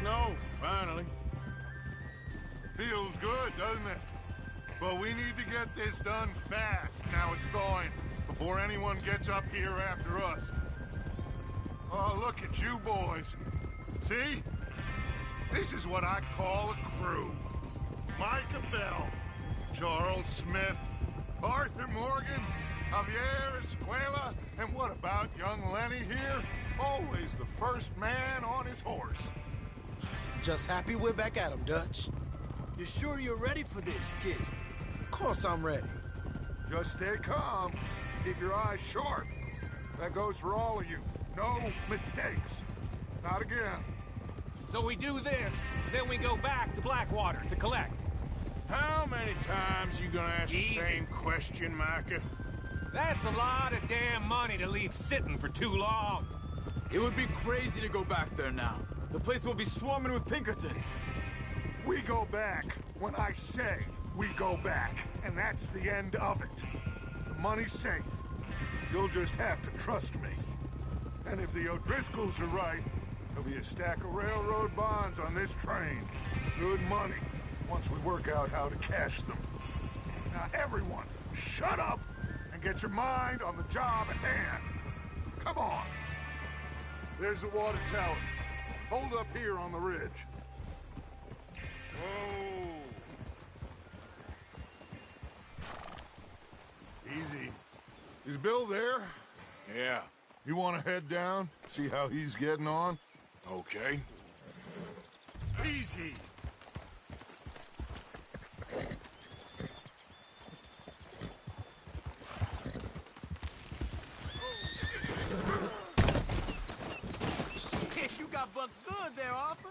snow, finally. Feels good, doesn't it? But we need to get this done fast, now it's thawing, before anyone gets up here after us. Oh, look at you boys. See? This is what I call a crew. Micah Bell, Charles Smith, Arthur Morgan, Javier Escuela, and what about young Lenny here? Always the first man on his horse. Just happy we're back at him, Dutch. You sure you're ready for this, kid? Of course I'm ready. Just stay calm. Keep your eyes sharp. That goes for all of you. No mistakes. Not again. So we do this, then we go back to Blackwater to collect. How many times you gonna ask Easy. the same question, Micah? That's a lot of damn money to leave sitting for too long. It would be crazy to go back there now. The place will be swarming with Pinkertons. We go back when I say we go back, and that's the end of it. The money's safe. You'll just have to trust me. And if the O'Driscolls are right, there'll be a stack of railroad bonds on this train. Good money, once we work out how to cash them. Now everyone, shut up and get your mind on the job at hand. Come on. There's the water tower. Hold up here on the ridge. Whoa. Easy. Is Bill there? Yeah. You want to head down, see how he's getting on? Okay. Easy. You got bucked good there, Arthur.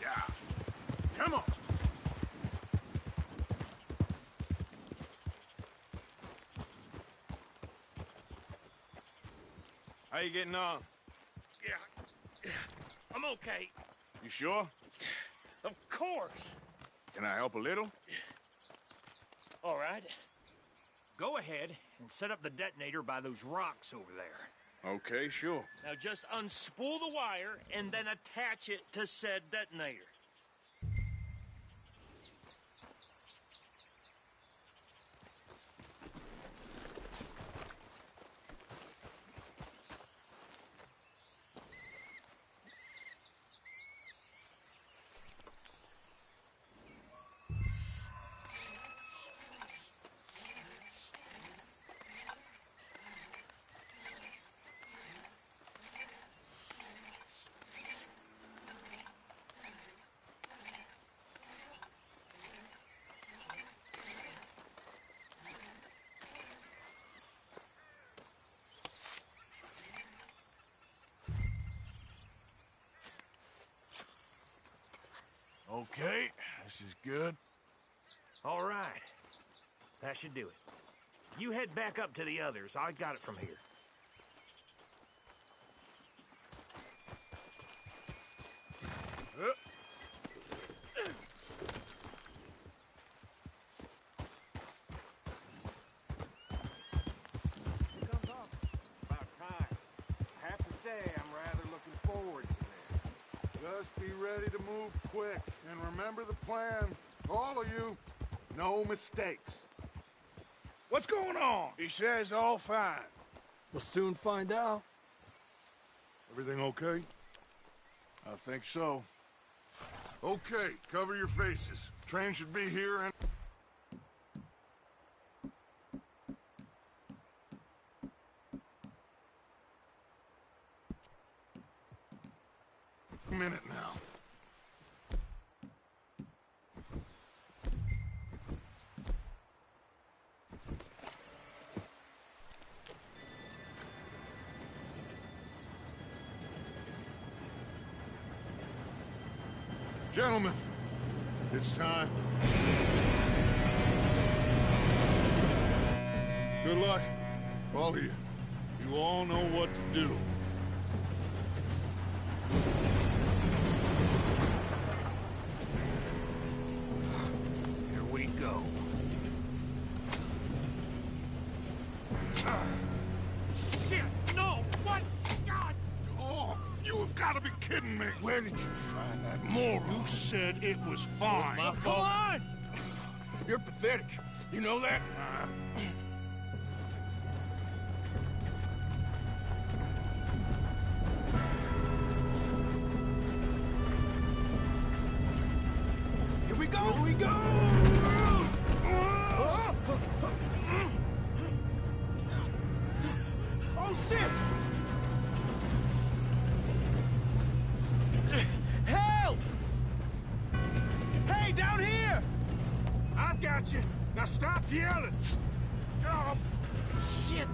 Yeah. Come on. How you getting on? Yeah, I'm okay. You sure? Of course. Can I help a little? All right. Go ahead and set up the detonator by those rocks over there. Okay, sure. Now just unspool the wire and then attach it to said detonator. Okay, this is good. All right. That should do it. You head back up to the others. I got it from here. Here comes off. About time. I have to say, I'm rather looking forward to this. Just be ready to move quick. And remember the plan. All of you, no mistakes. What's going on? He says all fine. We'll soon find out. Everything okay? I think so. Okay, cover your faces. Train should be here in a minute now. Gentlemen, it's time. Good luck, all of you. You all know what to do. kidding me? Where did you find that moron? You said it was fine. my Come fault. on! You're pathetic. You know that? Here we go! Here we go! Oh, shit! Help! Hey, down here! I've got you. Now stop yelling. Oh, shit!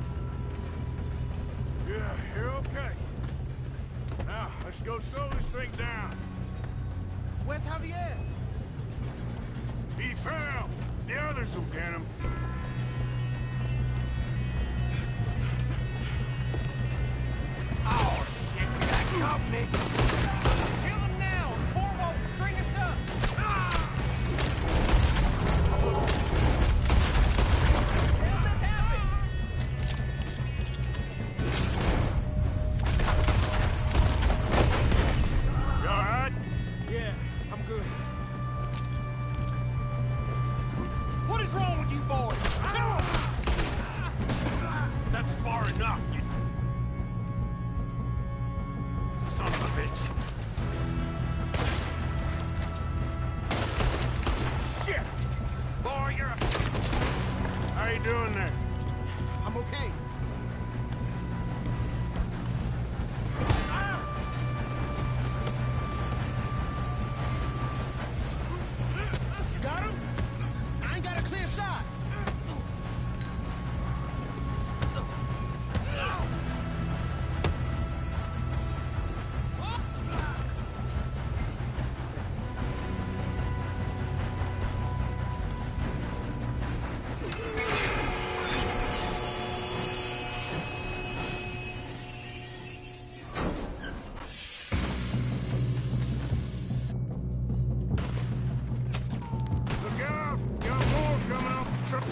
Yeah, you're okay. Now, let's go slow this thing down. Where's Javier? He fell. The others will get him. Oh, shit! We got company! Kill him now! Core won't string us up! How did this happen? You all right? Yeah, I'm good. What is wrong with you boys? That's far enough, you son of a bitch. Shit! Boy, you're a... How you doing there? I'm okay. You got him? I ain't got a clear shot. Look out! Got more coming off the truck.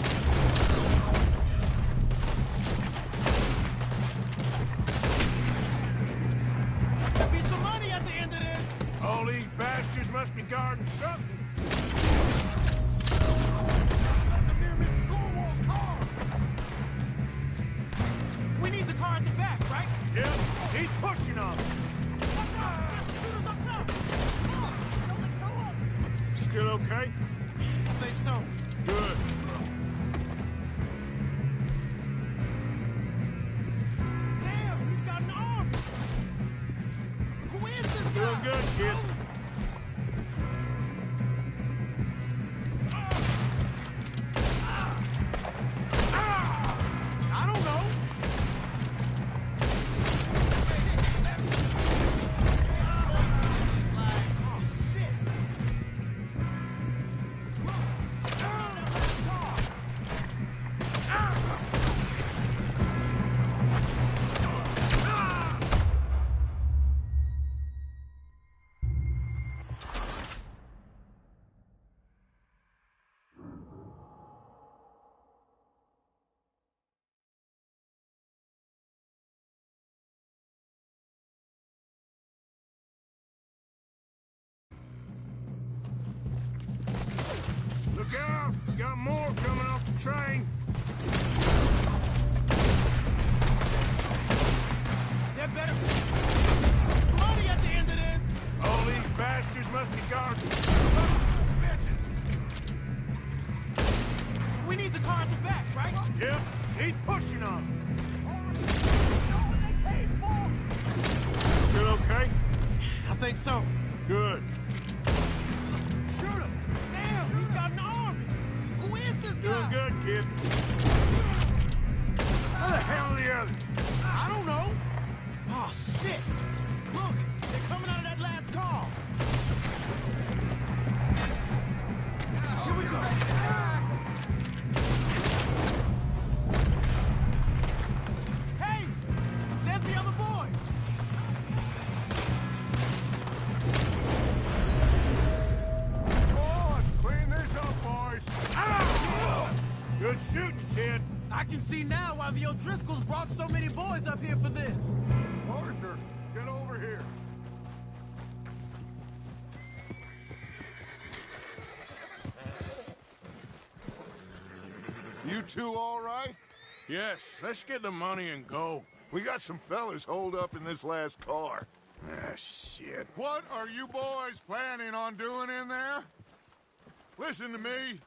There'll be some money at the end of this. All these bastards must be guarding something. We need the car at the back, right? Yep, keep pushing on them. Shoot us up top. Still okay? I think so. Good. Damn, he's got an arm. Who is this guy? Doing good, kid. I don't know. Oh, shit. Look out! Got more coming off the train. There better be money at the end of this. All these bastards must be guarding. We need the car at the back, right? Yep, keep pushing on them. Still okay? I think so. Good. Shoot him. Damn, he's got an army. Who is this Doing guy? good, kid. Where the hell are the others? I don't know. Oh, shit. Look, they're coming out of that last car. Here we go. Hey, there's the other boys. On, clean this up, boys. Good shooting, kid. I can see now why the O'Driscolls brought so many boys up here for this. Arthur, get over here. You two all right? Yes, let's get the money and go. We got some fellas holed up in this last car. Ah, shit. What are you boys planning on doing in there? Listen to me.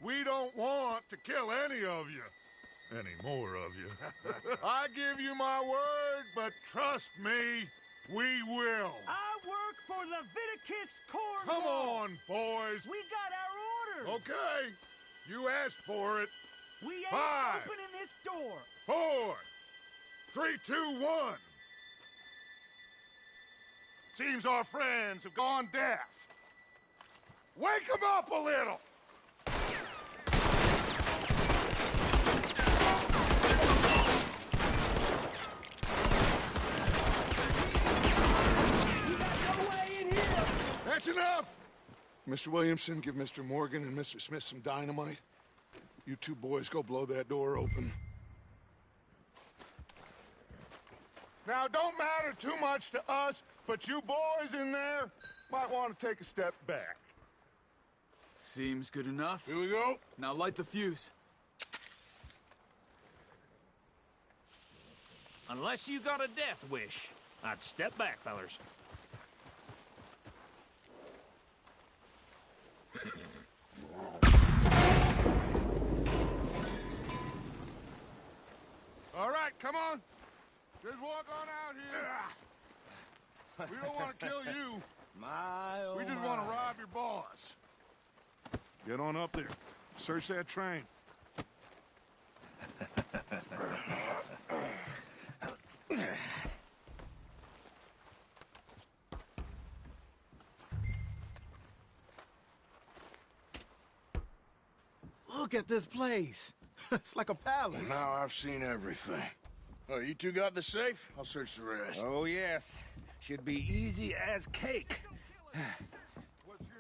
We don't want to kill any of you. Any more of you. I give you my word, but trust me, we will. I work for Leviticus Corps. Come on, boys. We got our orders. Okay. You asked for it. We ain't 5, opening this door. 4, 3, 2, 1. Seems our friends have gone deaf. Wake them up a little. That's enough! Mr. Williamson, give Mr. Morgan and Mr. Smith some dynamite. You two boys go blow that door open. Now, don't matter too much to us, but you boys in there might want to take a step back. Seems good enough. Here we go. Now light the fuse. Unless you got a death wish, I'd step back, fellers. All right, come on. Just walk on out here. We don't want to kill you. We just want to rob your boss. Get on up there. Search that train. Look at this place. It's like a palace. Now I've seen everything. Oh, you two got the safe? I'll search the rest. Oh, yes. Should be easy as cake.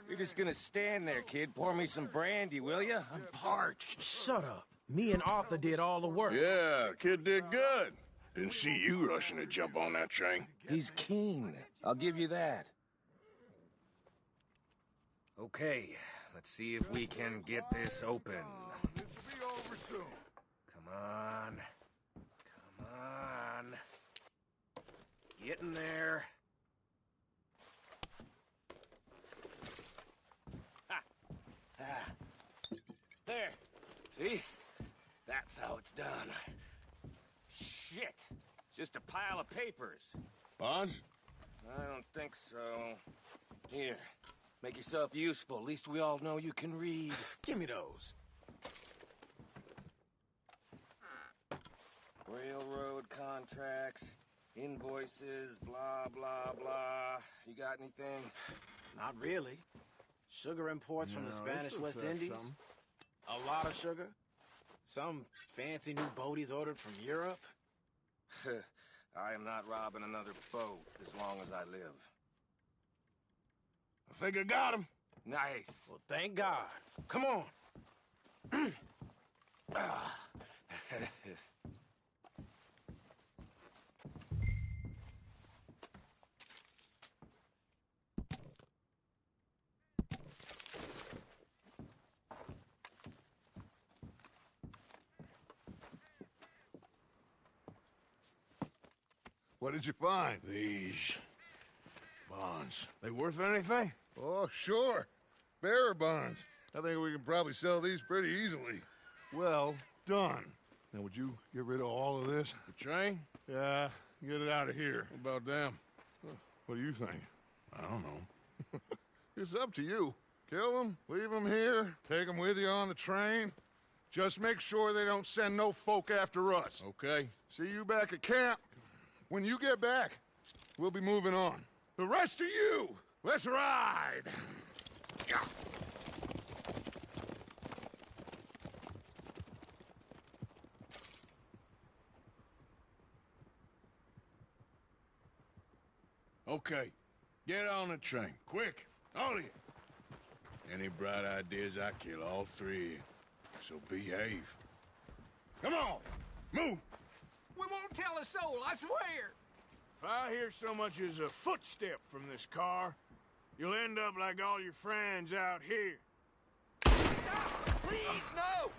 You're just gonna stand there, kid. Pour me some brandy, will you? I'm parched. Shut up. Me and Arthur did all the work. Yeah, kid did good. Didn't see you rushing to jump on that train. He's keen. I'll give you that. Okay, let's see if we can get this open. This will be over soon. Come on. Come on. Get in there. Ha! Ah. There. See? That's how it's done. Shit. Just a pile of papers. Bonds? I don't think so. Here. Make yourself useful. At least we all know you can read. Give me those. Railroad contracts, invoices, blah, blah, blah. You got anything? Not really. Sugar imports from the Spanish West Indies. A lot of sugar. Some fancy new boat he's ordered from Europe. I am not robbing another boat as long as I live. I think I got him. Nice. Well, thank God. Come on. What did you find? These bonds. They worth anything? Oh, sure. Bearer bonds. I think we can probably sell these pretty easily. Well done. Now, would you get rid of all of this? The train? Yeah, get it out of here. What about them? What do you think? I don't know. It's up to you. Kill them, leave them here, take them with you on the train. Just make sure they don't send no folk after us. Okay. See you back at camp. When you get back, we'll be moving on. The rest of you, let's ride! Yeah. Okay. Get on the train. Quick. All of you. Any bright ideas, I kill all three of you. So behave. Come on! Move! We won't tell a soul, I swear. If I hear so much as a footstep from this car, you'll end up like all your friends out here. Please, no!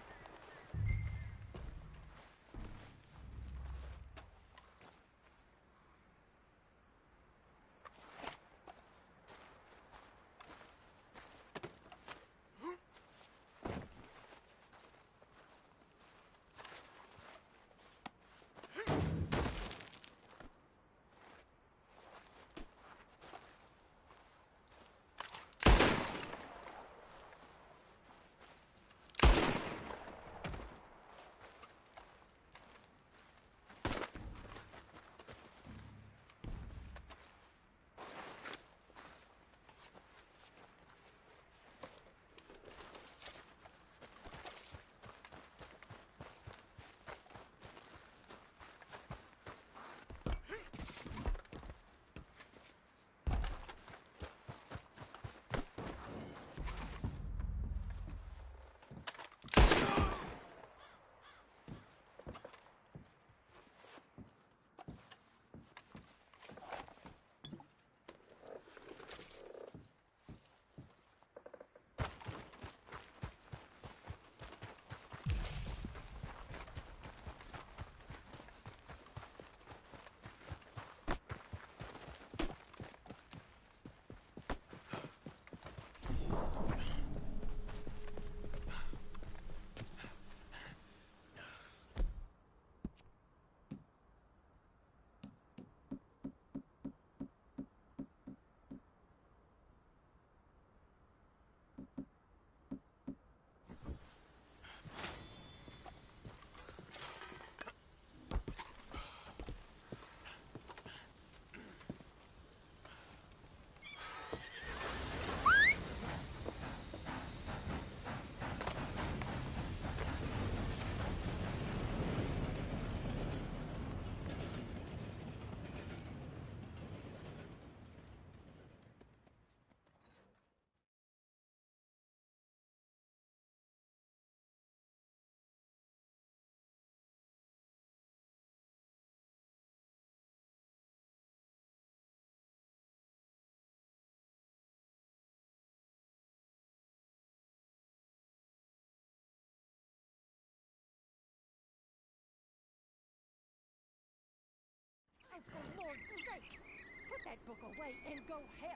checkbook away and go help.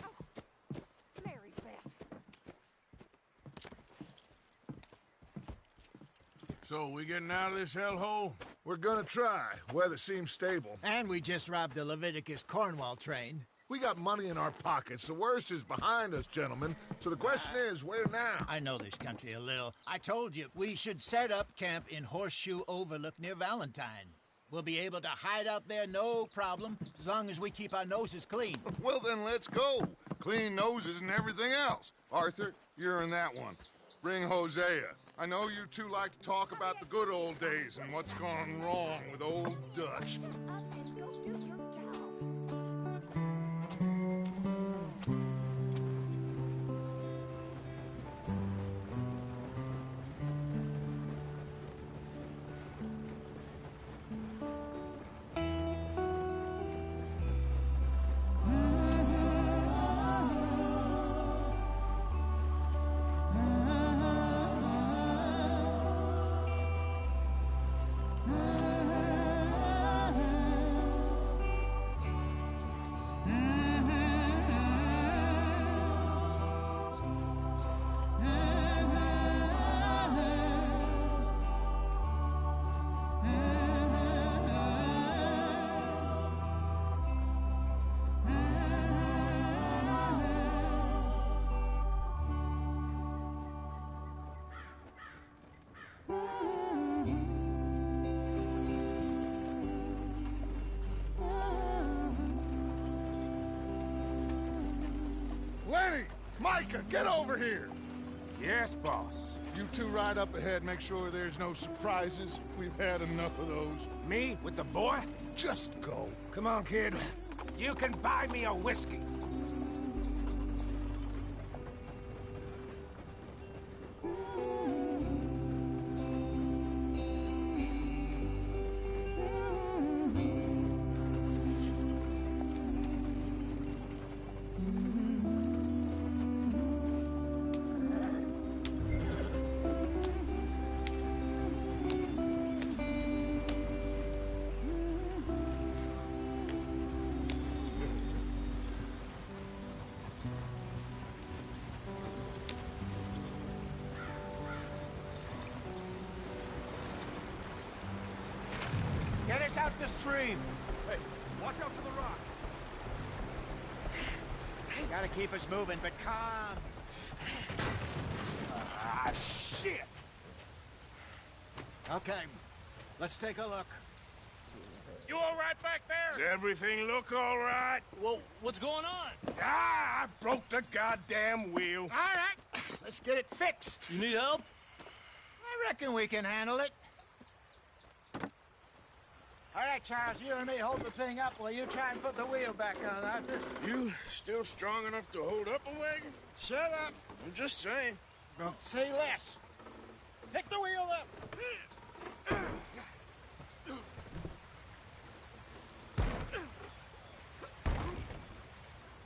Oh, Mary Beth. So, we getting out of this hellhole? We're gonna try. Weather seems stable. And we just robbed the Leviticus Cornwall train. We got money in our pockets. The worst is behind us, gentlemen. So the question is, where now? I know this country a little. I told you, we should set up camp in Horseshoe Overlook near Valentine. We'll be able to hide out there, no problem, as long as we keep our noses clean. Well, then let's go. Clean noses and everything else. Arthur, you're in that one. Bring Hosea. I know you two like to talk about the good old days and what's gone wrong with old Dutch. Shut up and go do your job. Lenny! Micah, get over here! Yes, boss. You two ride up ahead, make sure there's no surprises. We've had enough of those. Me with the boy? Just go. Come on, kid. You can buy me a whiskey. Get us out the stream. Hey, watch out for the rock. Gotta keep us moving, but calm. Ah, shit! Okay, let's take a look. You all right back Does there? everything look all right? Well, what's going on? Ah, I broke the goddamn wheel. All right, let's get it fixed. You need help? I reckon we can handle it. All right, Charles, you and me hold the thing up while you try and put the wheel back on, Arthur. You still strong enough to hold up a wagon? Shut up. I'm just saying. Don't say less. Pick the wheel up.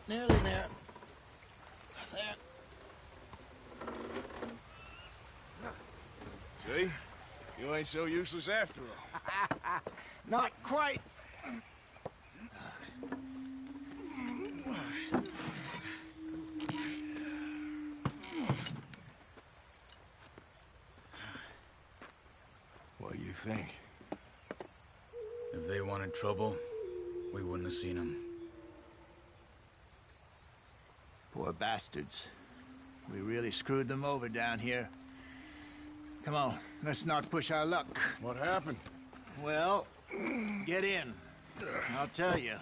Nearly there. There. See? You ain't so useless after all. Not quite. What do you think? If they wanted trouble, we wouldn't have seen them. Poor bastards. We really screwed them over down here. Come on, let's not push our luck. What happened? Well, get in. I'll tell you.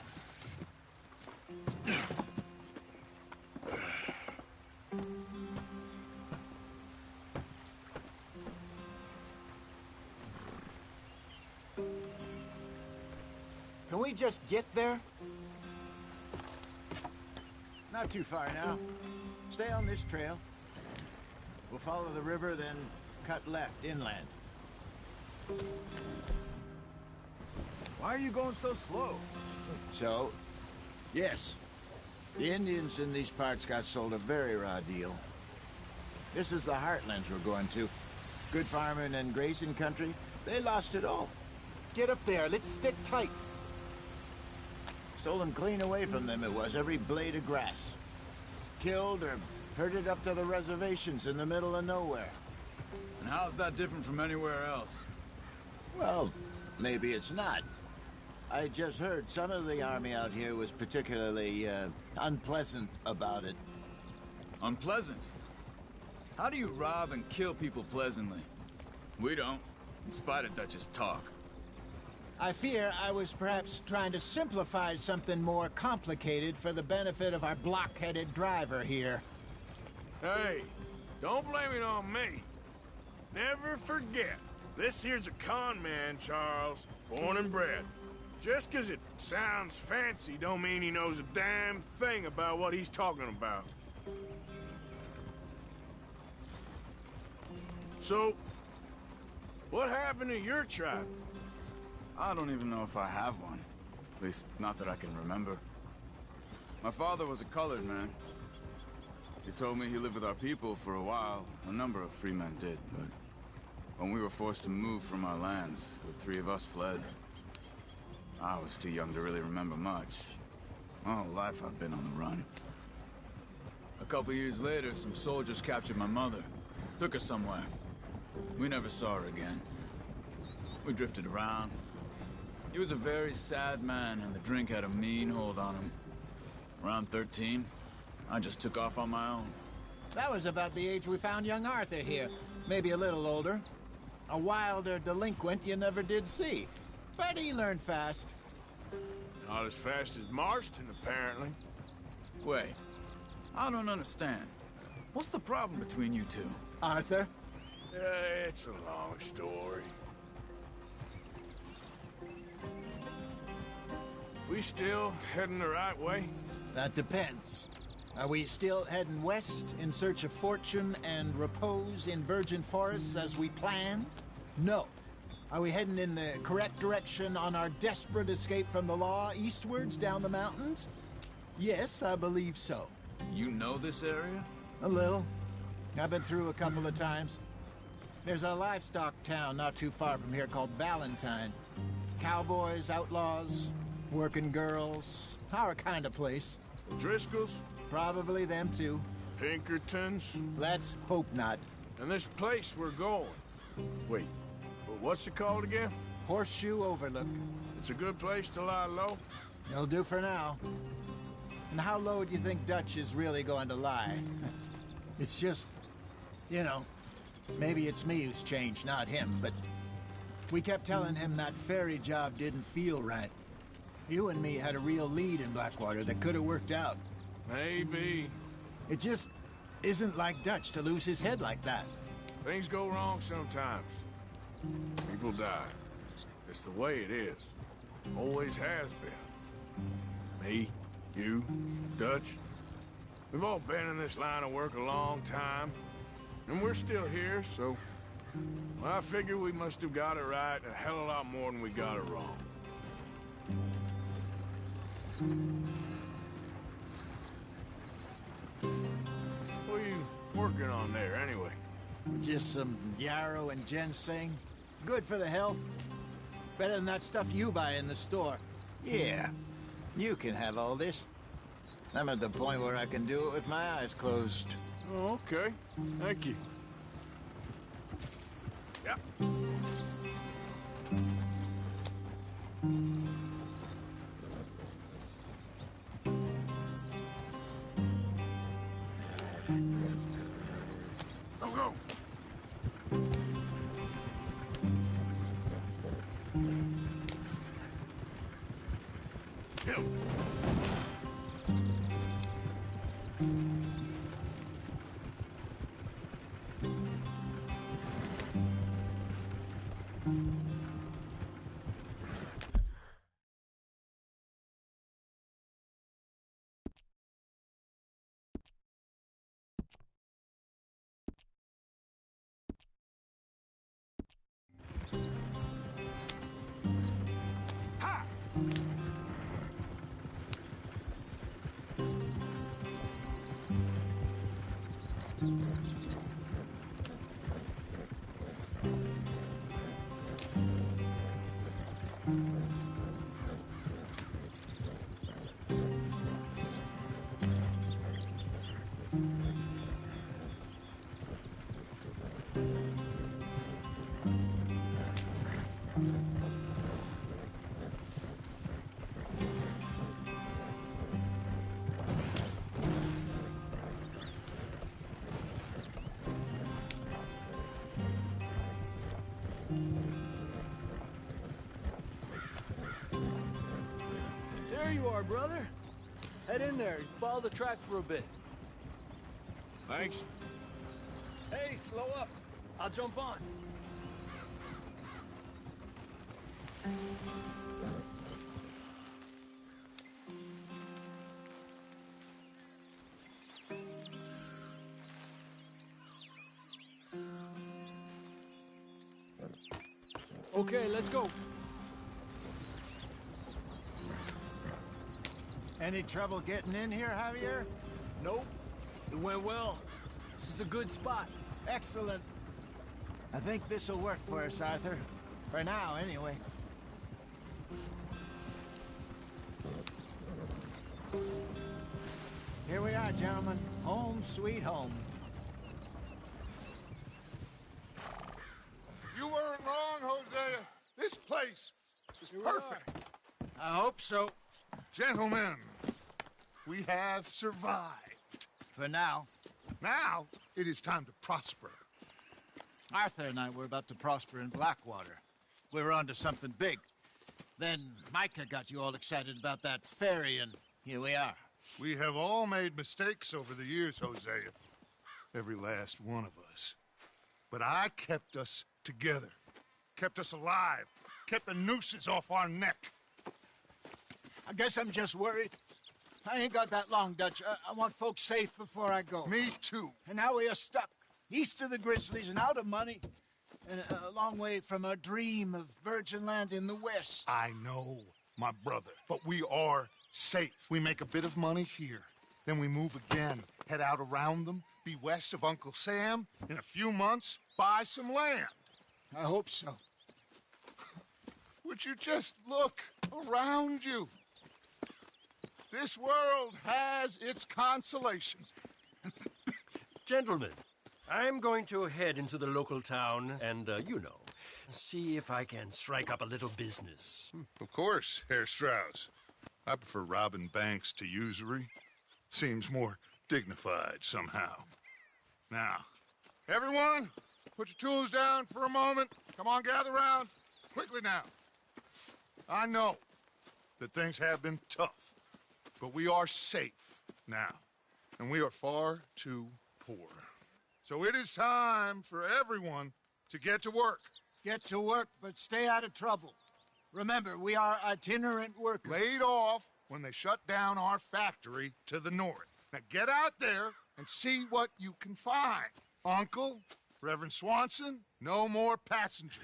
Can we just get there? Not too far now. Stay on this trail. We'll follow the river, then cut left inland. Why are you going so slow? So, yes, the Indians in these parts got sold a very raw deal. This is the heartlands we're going to. Good farming and grazing country. They lost it all. Get up there. Let's stick tight. Stolen clean away from them it was, every blade of grass. Killed or herded up to the reservations in the middle of nowhere. And how's that different from anywhere else? Well, maybe it's not. I just heard some of the army out here was particularly, unpleasant about it. Unpleasant? How do you rob and kill people pleasantly? We don't, in spite of Dutch's talk. I fear I was perhaps trying to simplify something more complicated for the benefit of our block-headed driver here. Hey, don't blame it on me. Never forget, this here's a con man, Charles, born and bred. Just 'cause it sounds fancy don't mean he knows a damn thing about what he's talking about. So, what happened to your tribe? I don't even know if I have one. At least, not that I can remember. My father was a colored man. He told me he lived with our people for a while. A number of free men did, but when we were forced to move from our lands, the three of us fled. I was too young to really remember much. My whole life I've been on the run. A couple years later, some soldiers captured my mother. Took her somewhere. We never saw her again. We drifted around. He was a very sad man, and the drink had a mean hold on him. Around 13, I just took off on my own. That was about the age we found young Arthur here. Maybe a little older. A wilder delinquent you never did see. But he learned fast. Not as fast as Marston, apparently. Wait, I don't understand. What's the problem between you two? Arthur? It's a long story. We still heading the right way? That depends. Are we still heading west in search of fortune and repose in virgin forests as we planned? No. Are we heading in the correct direction on our desperate escape from the law eastwards down the mountains? Yes, I believe so. You know this area? A little. I've been through a couple of times. There's a livestock town not too far from here called Valentine. Cowboys, outlaws, working girls, our kind of place. Driscoll's? Probably them too. Pinkertons? Let's hope not. And this place we're going. Wait, but what's it called again? Horseshoe Overlook. It's a good place to lie low? It'll do for now. And how low do you think Dutch is really going to lie? It's just, you know, maybe it's me who's changed, not him, but we kept telling him that ferry job didn't feel right. You and me had a real lead in Blackwater that could have worked out. Maybe. It just isn't like Dutch to lose his head like that. Things go wrong sometimes. People die. It's the way it is. Always has been. Me, you, Dutch. We've all been in this line of work a long time. And we're still here, so... well, I figure we must have got it right a hell of a lot more than we got it wrong. What are you working on there, anyway? Just some yarrow and ginseng. Good for the health. Better than that stuff you buy in the store. Yeah, you can have all this. I'm at the point where I can do it with my eyes closed. Oh, okay. Thank you. Yeah. you are, brother. Head in there. Follow the track for a bit. Thanks. Hey, slow up. I'll jump on. Okay, let's go. Any trouble getting in here, Javier? Nope. It went well. This is a good spot. Excellent. I think this'll work for us, Arthur. For now, anyway. Here we are, gentlemen. Home sweet home. You weren't wrong, Hosea. This place is perfect. I hope so. Gentlemen, we have survived. For now. Now, it is time to prosper. Arthur and I were about to prosper in Blackwater. We were onto something big. Then Micah got you all excited about that ferry, and here we are. We have all made mistakes over the years, Hosea. Every last one of us. But I kept us together. Kept us alive. Kept the nooses off our neck. I guess I'm just worried. I ain't got that long, Dutch. I want folks safe before I go. Me too. And now we are stuck, east of the Grizzlies and out of money, and a long way from our dream of virgin land in the west. I know, my brother, but we are safe. We make a bit of money here, then we move again, head out around them, be west of Uncle Sam, in a few months, buy some land. I hope so. Would you just look around you? This world has its consolations. Gentlemen, I'm going to head into the local town and, see if I can strike up a little business. Of course, Herr Strauss. I prefer robbing banks to usury. Seems more dignified somehow. Now, everyone, put your tools down for a moment. Come on, gather round. Quickly now. I know that things have been tough, but we are safe now, and we are far too poor. So it is time for everyone to get to work. Get to work, but stay out of trouble. Remember, we are itinerant workers. Laid off when they shut down our factory to the north. Now get out there and see what you can find. Uncle, Reverend Swanson, no more passengers.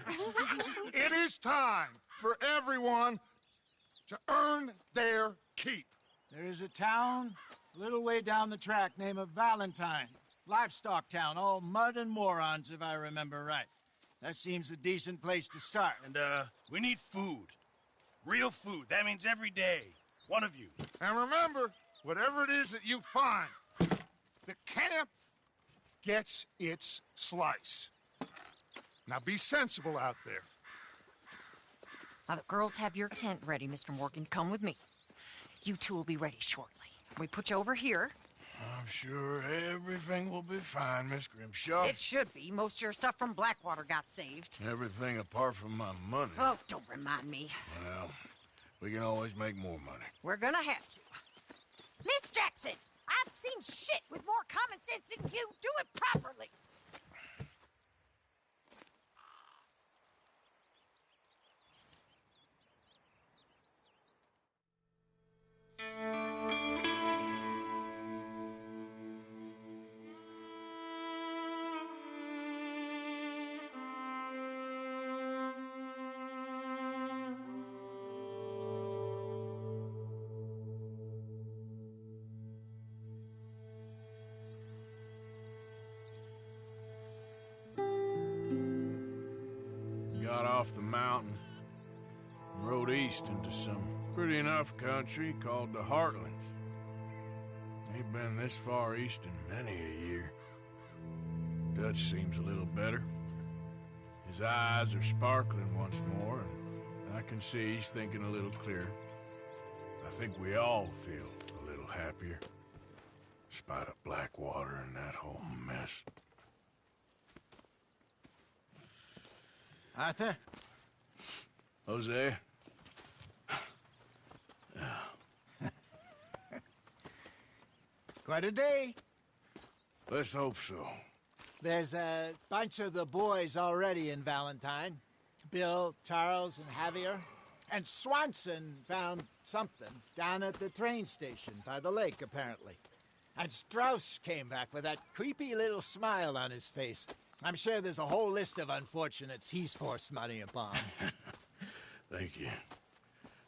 It is time for everyone to earn their keep. There is a town a little way down the track named Valentine. Livestock town, all mud and morons, if I remember right. That seems a decent place to start. And, we need food. Real food. That means every day. One of you. And remember, whatever it is that you find, the camp gets its slice. Now be sensible out there. Now, the girls have your tent ready, Mr. Morgan. Come with me. You two will be ready shortly. We put you over here. I'm sure everything will be fine, Miss Grimshaw. It should be. Most of your stuff from Blackwater got saved. Everything apart from my money. Oh, don't remind me. Well, we can always make more money. We're gonna have to. Miss Jackson, I've seen shit with more common sense than you. Do it properly. Got off the mountain and rode east into some pretty enough country called the Heartlands. Ain't been this far east in many a year. Dutch seems a little better. His eyes are sparkling once more, and I can see he's thinking a little clearer. I think we all feel a little happier, despite of Blackwater and that whole mess. Arthur? Jose? Quite a day. Let's hope so. There's a bunch of the boys already in Valentine. Bill, Charles, and Javier. And Swanson found something down at the train station by the lake, apparently. And Strauss came back with that creepy little smile on his face. I'm sure there's a whole list of unfortunates he's forced money upon. Thank you.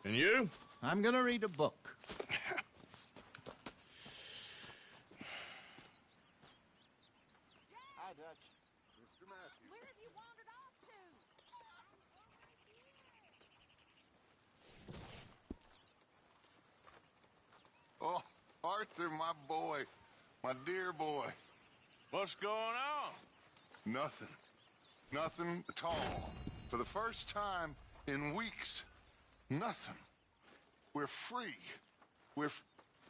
And you? I'm gonna read a book. Hi, Dutch. Mr. Matthews. Where have you wandered off to? Oh, Arthur, my boy. My dear boy. What's going on? Nothing. Nothing at all. For the first time in weeks, nothing. We're free. We're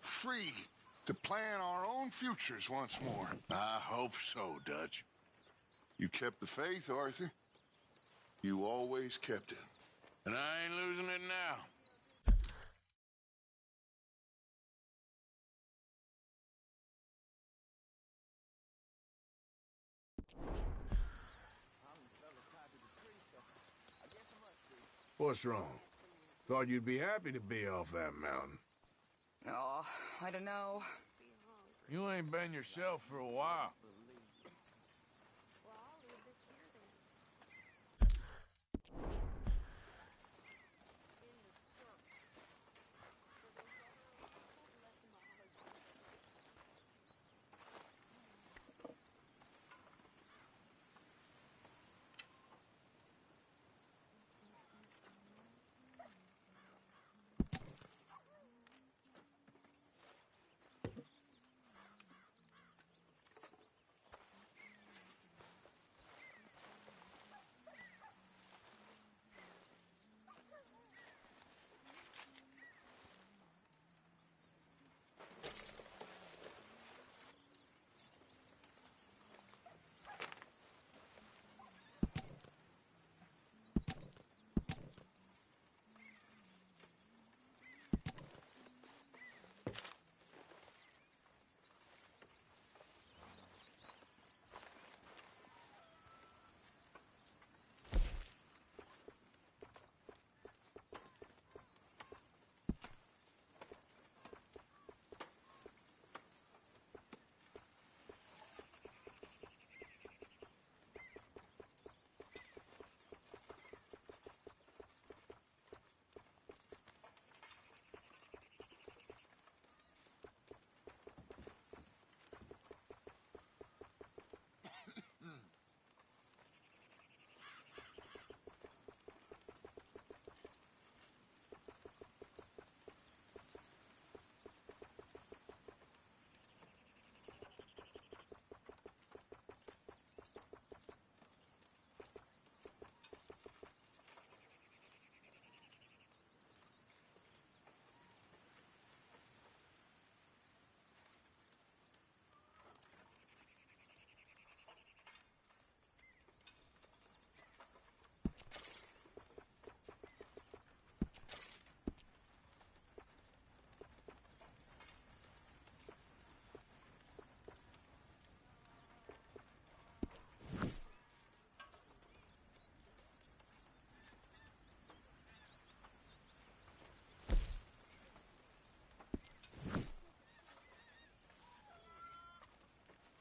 free to plan our own futures once more. I hope so, Dutch. You kept the faith, Arthur. You always kept it. And I ain't losing it now. What's wrong? Thought you'd be happy to be off that mountain. Oh, I don't know. You ain't been yourself for a while. Well, I'll leave this here then. In the church. For those other people left to my husband.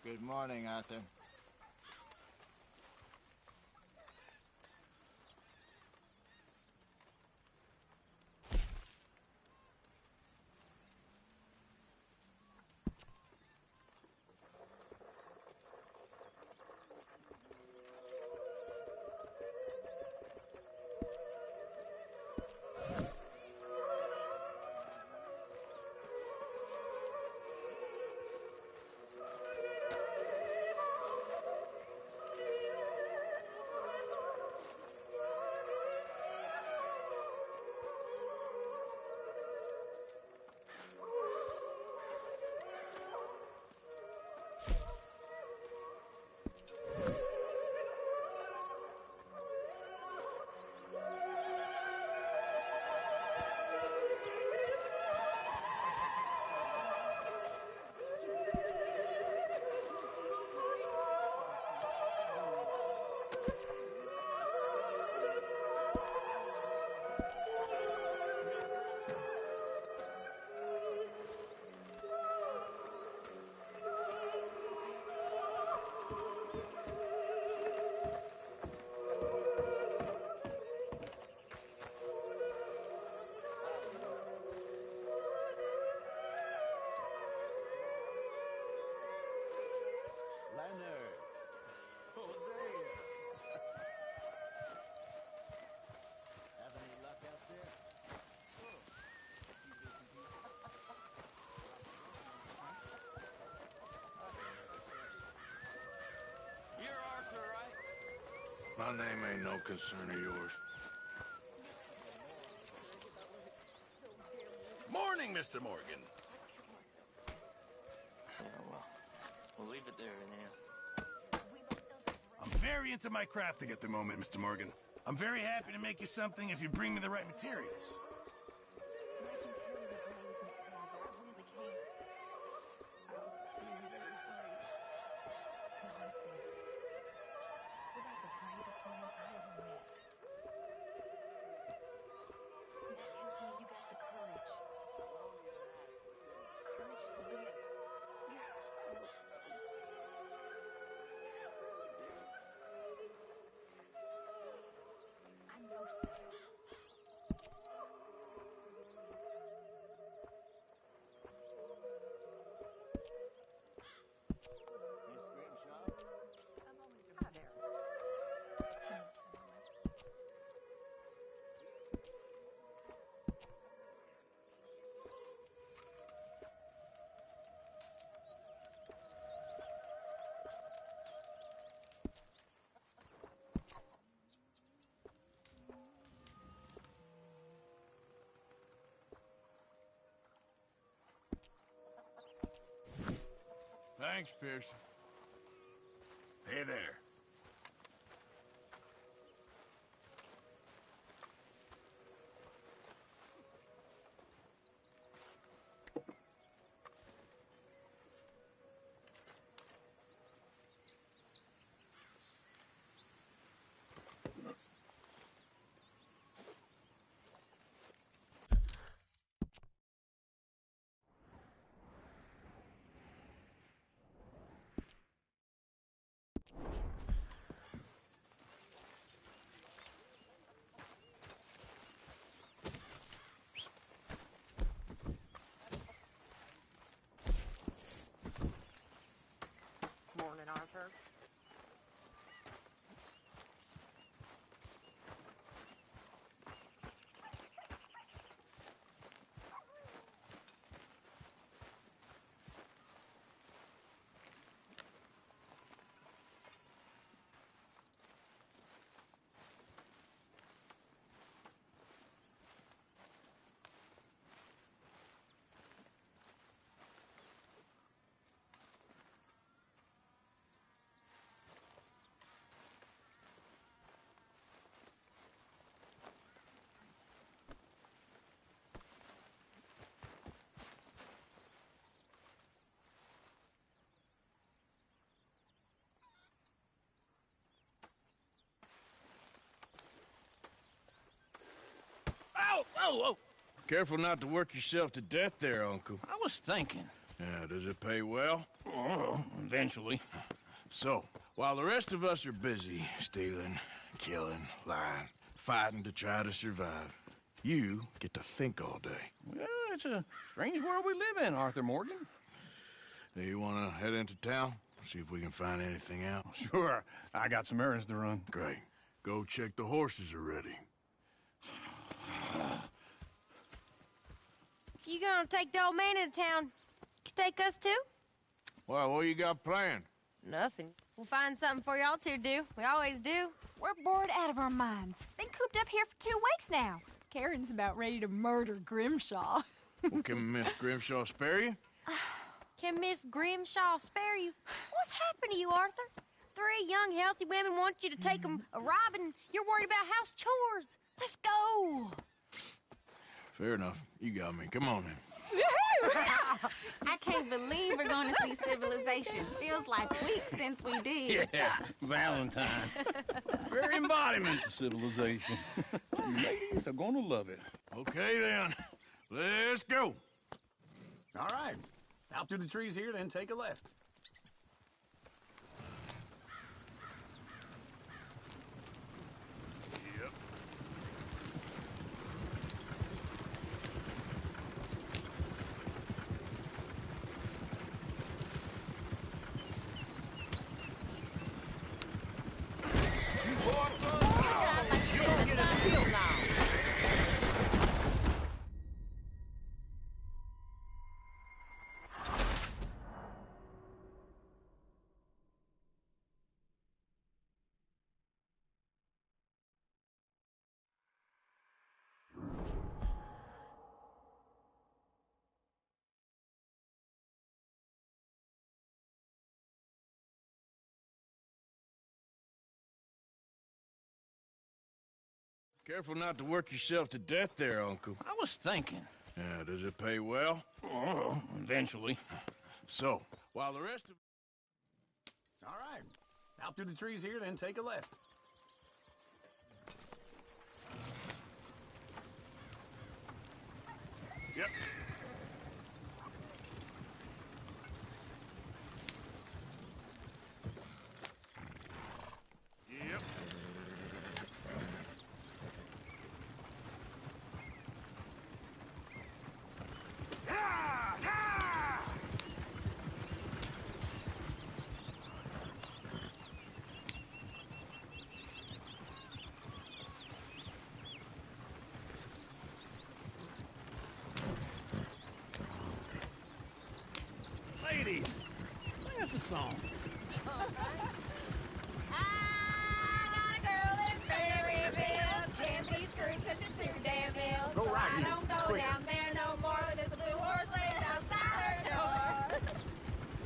Good morning, Arthur. My name ain't no concern of yours. Morning, Mr. Morgan. Yeah, well, we'll leave it there now. I'm very into my crafting at the moment, Mr. Morgan. I'm very happy to make you something if you bring me the right materials. Thanks, Pearson. Hey there. Morning, Arthur. Ow! Oh, oh! Careful not to work yourself to death there, Uncle. I was thinking. Yeah, does it pay well? Oh, eventually. So, while the rest of us are busy stealing, killing, lying, fighting to try to survive, you get to think all day. Well, it's a strange world we live in, Arthur Morgan. Hey, you want to head into town? See if we can find anything out? Sure. I got some errands to run. Great. Go check the horses are ready. You gonna take the old man into town? You take us too? Well, what you got planned? Nothing. We'll find something for y'all to do. We always do. We're bored out of our minds. Been cooped up here for 2 weeks now. Karen's about ready to murder Grimshaw. Well, can Miss Grimshaw spare you? Can Miss Grimshaw spare you? What's happened to you, Arthur? 3 young, healthy women want you to take them a robbing. You're worried about house chores. Let's go. Fair enough. You got me. Come on then. I can't believe we're going to see civilization. Feels like weeks since we did. Yeah, Valentine. Very embodiment of civilization. You ladies are gonna love it. Okay then. Let's go. All right. Out through the trees here, then take a left. Yep. Careful not to work yourself to death there, Uncle. I was thinking. Yeah, does it pay well? Oh, eventually. So, while the rest of... All right. Out through the trees here, then take a left. Yep. Yep. Ladies, sing us a song. Go right here. I don't go down there no more. There's a blue horse laying outside her door.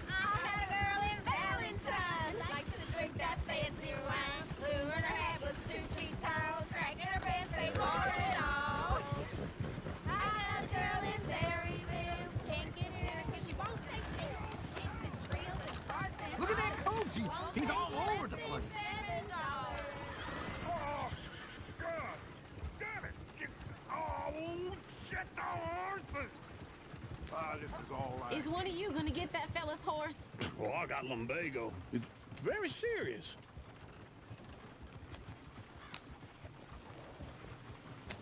I had a girl in Valentine, likes to drink that fancy wine. Blue and her hat was 2 feet tall, cracking her pants, paid for it all. I had a girl in Berryville, can't get her because she won't stay still. She can't sit still and parts and Look at that coach. He's all over the place. Oh, God! Damn it! Oh, shit, the horses! Ah, this is all right. Is one of you gonna get that fella's horse? Well, I got lumbago. It's very serious.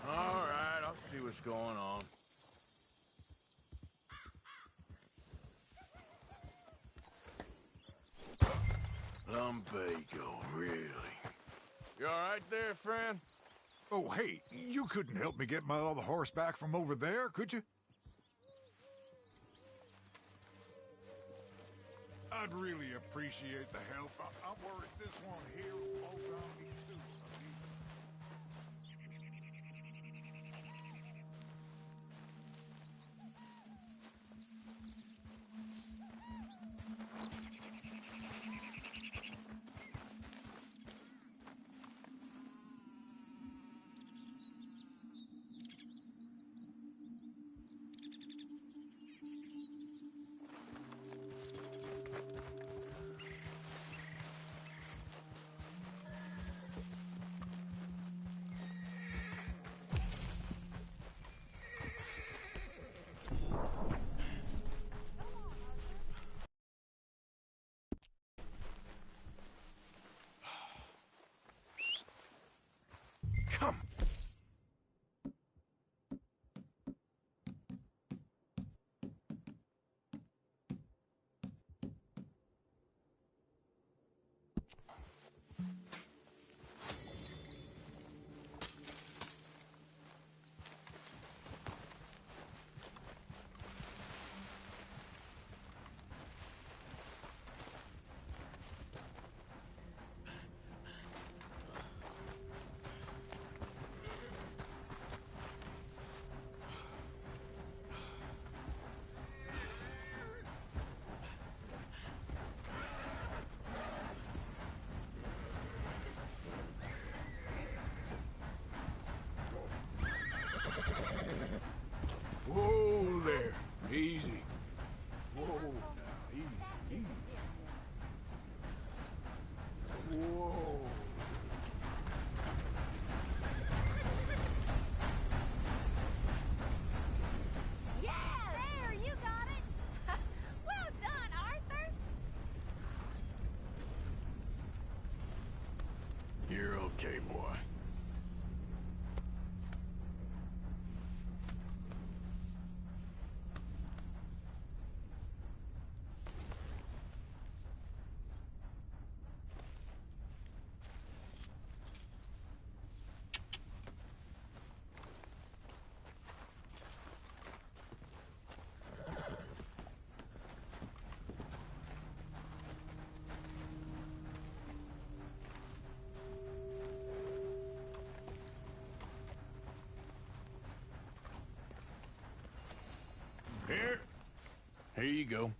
All right, I'll see what's going on. Lumbago, really? You all right there, friend? Oh, hey, you couldn't help me get my other horse back from over there, could you? I'd really appreciate the help. I'm worried this one here will fall down me soon. Come. Whoa there. Easy. Whoa. Now, easy, easy. Whoa. Yeah, there, you got it. Well done, Arthur. You're okay, boy. Here you go.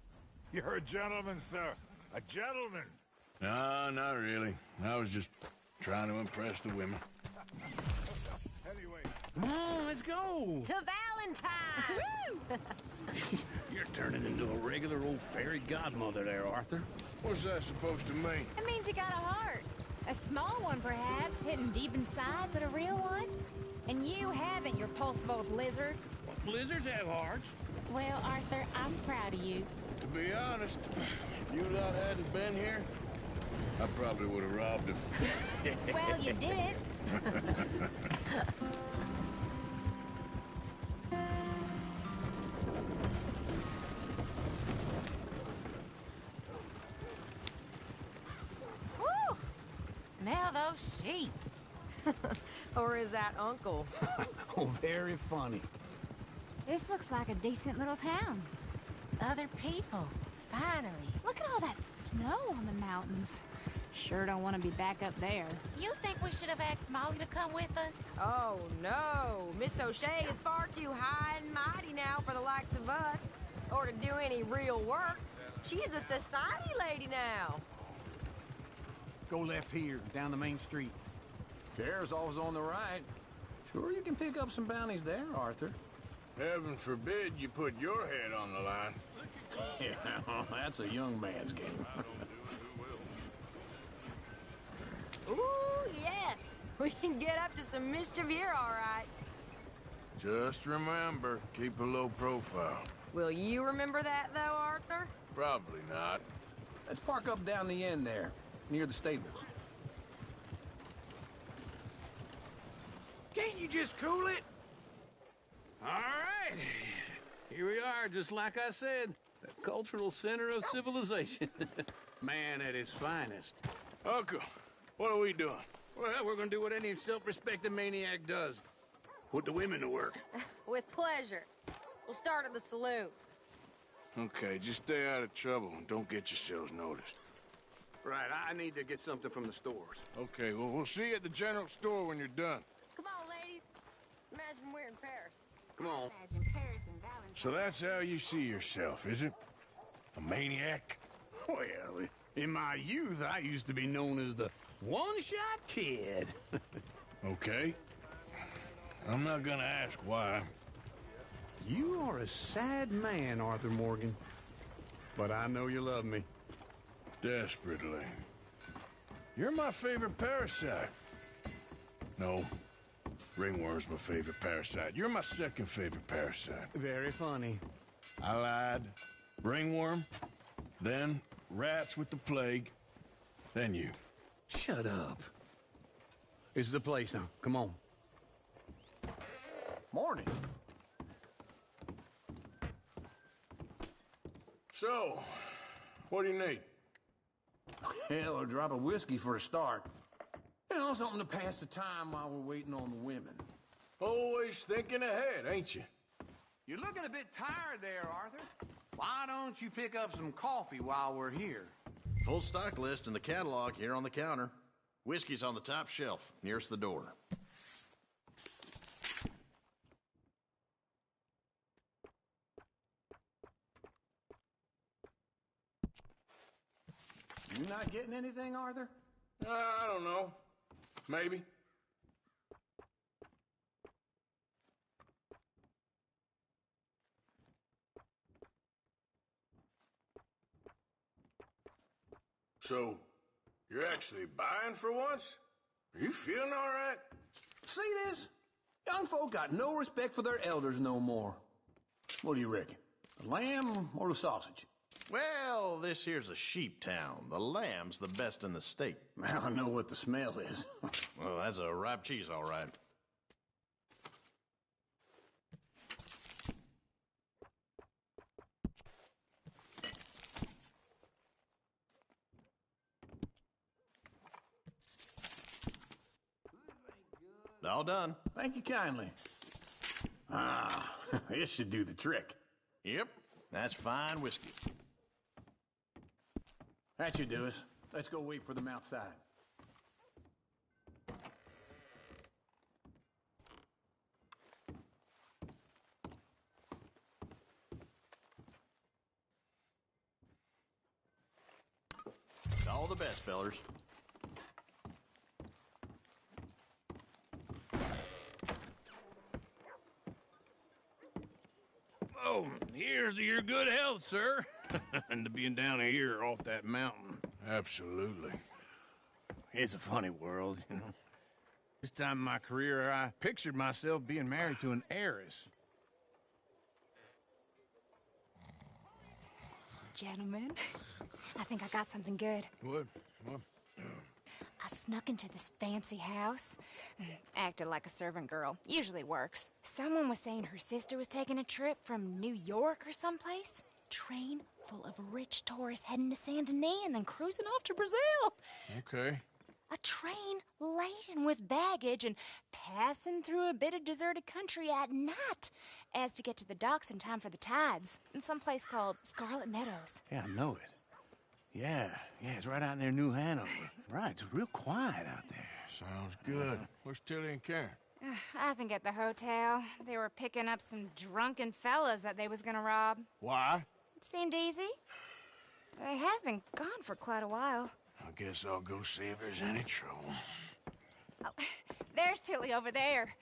You're a gentleman, sir. A gentleman. No, not really. I was just trying to impress the women. Come on, let's go. To Valentine! You're turning into a regular old fairy godmother there, Arthur. What's that supposed to mean? It means you got a heart. A small one, perhaps, hidden deep inside, but a real one. And you haven't, you repulsive old lizard. Well, lizards have hearts. Well, Arthur, I'm proud of you. To be honest, if you lot hadn't been here, I probably would have robbed him. Well, you did it. Woo! Smell those sheep. Or is that Uncle? Oh, very funny. This looks like a decent little town. Other people. Finally. Look at all that snow on the mountains. Sure don't want to be back up there. You think we should have asked Molly to come with us? Oh, no. Miss O'Shea is far too high and mighty now for the likes of us, or to do any real work. She's a society lady now. Go left here, down the main street. Sheriff's always on the right. Sure you can pick up some bounties there, Arthur. Heaven forbid you put your head on the line. Yeah, that's a young man's game. Ooh, yes. We can get up to some mischief here, all right. Just remember, keep a low profile. Will you remember that, though, Arthur? Probably not. Let's park up down the end there, near the stables. Can't you just cool it? All right. Here we are, just like I said. The cultural center of civilization. Man at his finest. Uncle, what are we doing? Well, we're gonna do what any self-respecting maniac does. Put the women to work. With pleasure. We'll start at the saloon. Okay, just stay out of trouble and don't get yourselves noticed. Right, I need to get something from the stores. Okay, well, we'll see you at the general store when you're done. Come on, ladies. Imagine we're in Paris. Come on. Imagine Paris and Valentine. So that's how you see yourself, is it? A maniac? Well, in my youth, I used to be known as the one-shot kid. Okay. I'm not gonna ask why. You are a sad man, Arthur Morgan. But I know you love me. Desperately. You're my favorite parasite. No. Ringworm's my favorite parasite. You're my second favorite parasite. Very funny. I lied. Ringworm, then rats with the plague, then you. Shut up. This is the place now. Come on. Morning. So, what do you need? Hell, a drop of whiskey for a start. You know, something to pass the time while we're waiting on the women. Always thinking ahead, ain't you? You're looking a bit tired there, Arthur. Why don't you pick up some coffee while we're here? Full stock list in the catalog here on the counter. Whiskey's on the top shelf, nearest the door. You not getting anything, Arthur? I don't know. Maybe. So, you're actually buying for once? Are you feeling all right? See this? Young folk got no respect for their elders no more. What do you reckon? The lamb or the sausage? Well, this here's a sheep town. The lamb's the best in the state. I know what the smell is. Well, that's a ripe cheese, all right. All done. Thank you kindly. Ah, this should do the trick. Yep, that's fine whiskey. That should do us. Let's go wait for them outside. All the best, fellers. Well, here's to your good health, sir. And to being down here off that mountain. Absolutely. It's a funny world, you know. This time in my career, I pictured myself being married to an heiress. Gentlemen, I think I got something good. What? I snuck into this fancy house. Acted like a servant girl. Usually works. Someone was saying her sister was taking a trip from New York or someplace. Train full of rich tourists heading to Saint Denis and then cruising off to Brazil. Okay. A train laden with baggage and passing through a bit of deserted country at night as to get to the docks in time for the tides in some place called Scarlet Meadows. Yeah, I know it. Yeah, it's right out near New Hanover. Right, it's real quiet out there. Sounds good. Where's Tilly and Karen? I think at the hotel. They were picking up some drunken fellas that they was gonna rob. Why? It seemed easy. They have been gone for quite a while. I guess I'll go see if there's any trouble. Oh, there's Tilly over there.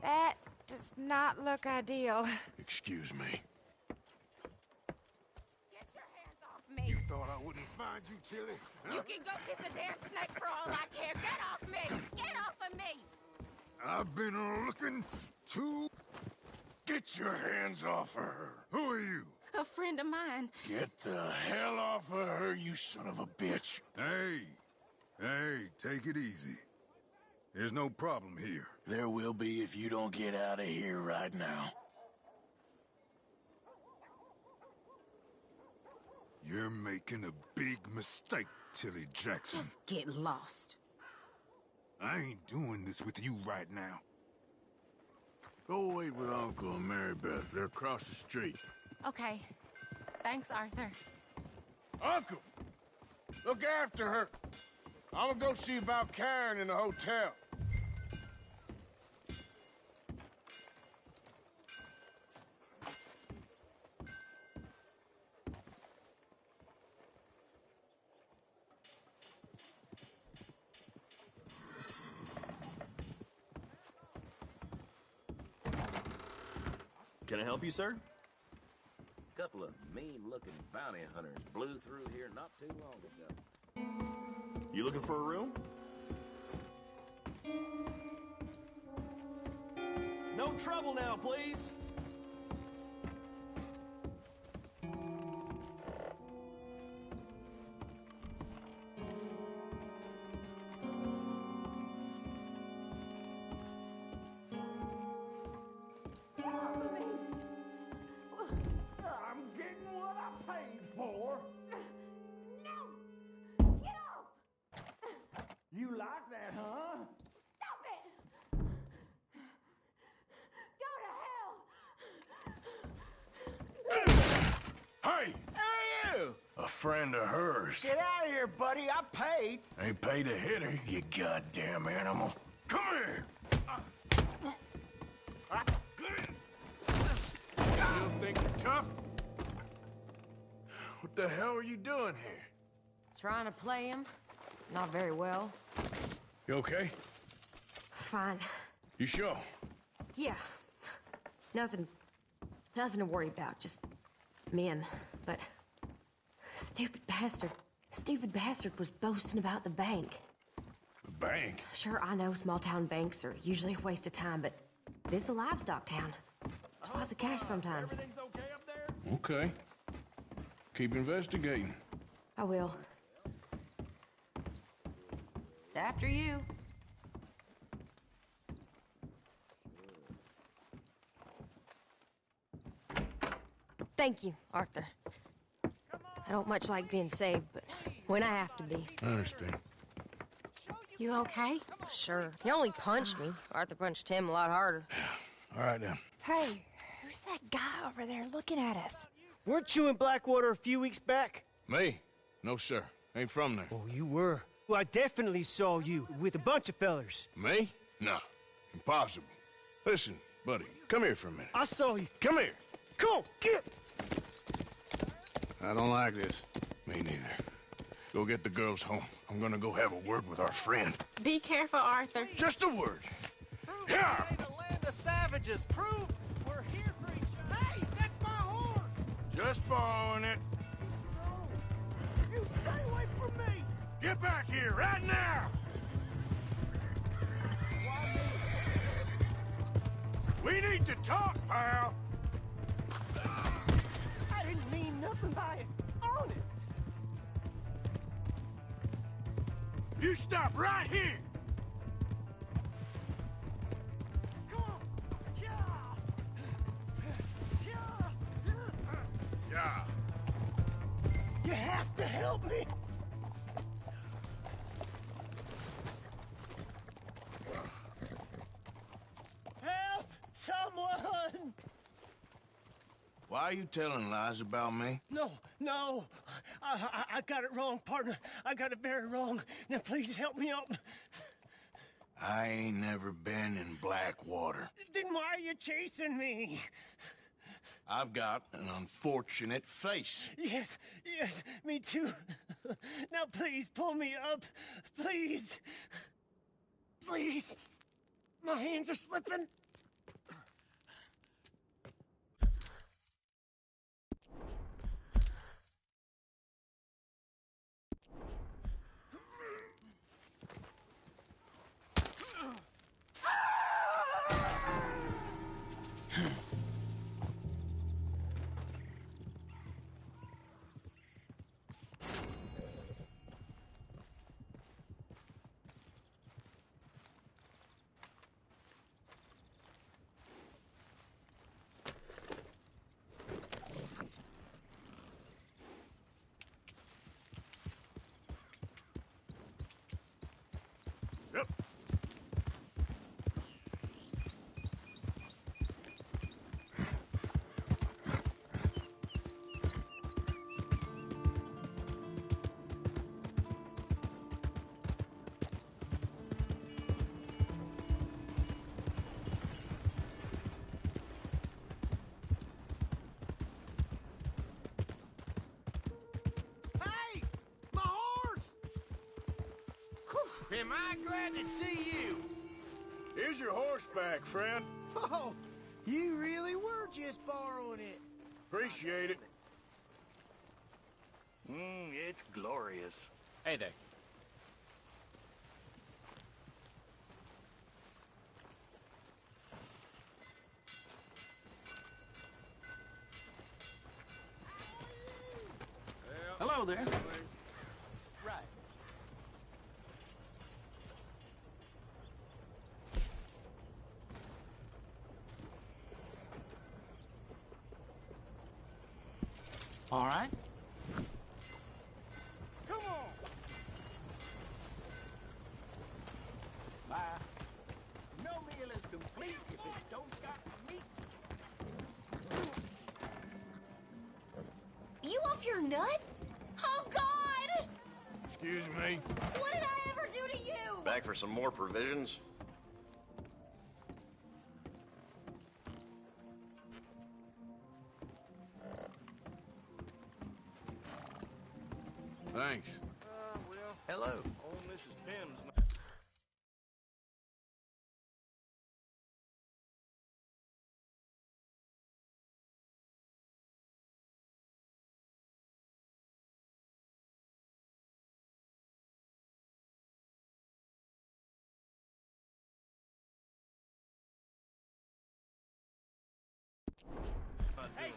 That does not look ideal. Excuse me. Get your hands off me. You thought I wouldn't find you, Tilly? You can go kiss a damn snake for all I care. Get off me! Get off of me! I've been looking to... Get your hands off of her. Who are you? A friend of mine. Get the hell off of her, you son of a bitch. Hey, take it easy. There's no problem here. There will be if you don't get out of here right now. You're making a big mistake, Tilly Jackson. Just get lost. I ain't doing this with you right now. Go wait with Uncle and Mary Beth. They're across the street. Okay. Thanks, Arthur. Uncle! Look after her. I'm gonna go see about Karen in the hotel. Can I help you, sir? A couple of mean-looking bounty hunters blew through here not too long ago. You looking for a room? No trouble now, please. You like that, huh? Stop it! Go to hell! Hey! Who are you? A friend of hers. Get out of here, buddy. I paid. Ain't paid to hit her, you goddamn animal. Come here! Still think you're tough? What the hell are you doing here? Trying to play him. Not very well. You okay? Fine. You sure? Yeah. Nothing to worry about. Just men. But stupid bastard was boasting about the bank. The bank? Sure, I know small town banks are usually a waste of time, but this is a livestock town. There's lots of cash sometimes. Everything's okay up there? Okay. Keep investigating. I will. After you. Thank you, Arthur. I don't much like being saved, but when I have to be. I understand. You okay? Sure. He only punched me. Arthur punched him a lot harder. All right, now. Hey, who's that guy over there looking at us? Weren't you in Blackwater a few weeks back? Me? No, sir. Ain't from there. Oh, you were. Well, I definitely saw you with a bunch of fellers. Me? No. Impossible. Listen, buddy, come here for a minute. I saw you. Come here. Come on, get! I don't like this. Me neither. Go get the girls home. I'm gonna go have a word with our friend. Be careful, Arthur. Just a word. Yeah! The land of savages. Prove we're here for each other. Hey! Just borrowing it. You stay away from me! Get back here, right now! We need to talk, pal! I didn't mean nothing by it. Honest! You stop right here! Come on! Yeah. You have to help me! Help! Someone! Why are you telling lies about me? No, no. I got it wrong, partner. I got it very wrong. Now please help me up. I ain't never been in Blackwater. Then why are you chasing me? I've got an unfortunate face. Yes, yes, me too. Now please pull me up. Please. Please. My hands are slipping. Yep. Hey! My horse! Am I glad to see you? Here's your horseback, friend. Oh, you really were just borrowing it. Appreciate it. It's glorious. Hey there. Hello there. Right. All right. Come on! Bye. No meal is complete if it don't got meat. You off your nut? Oh, God! Excuse me. What did I ever do to you? Back for some more provisions? Thanks. Hello. Old Mrs. Pym's Hey!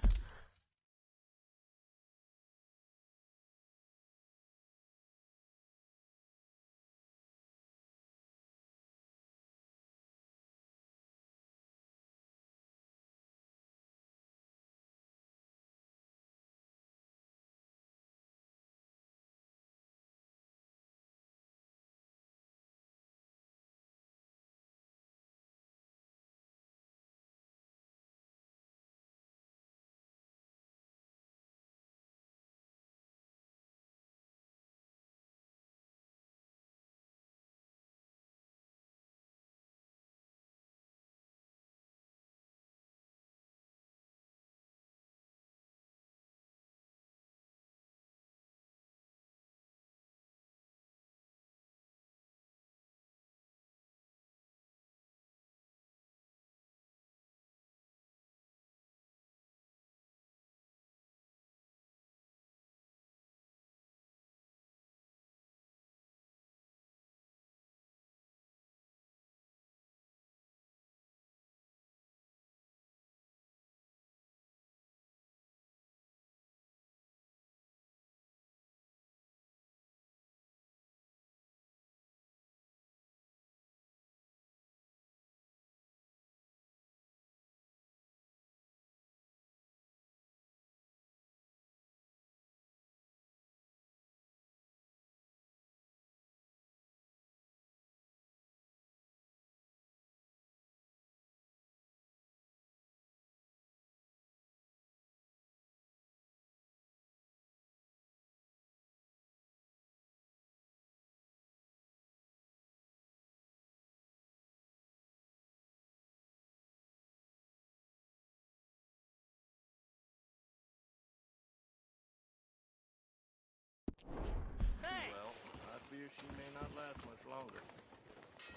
she may not last much longer.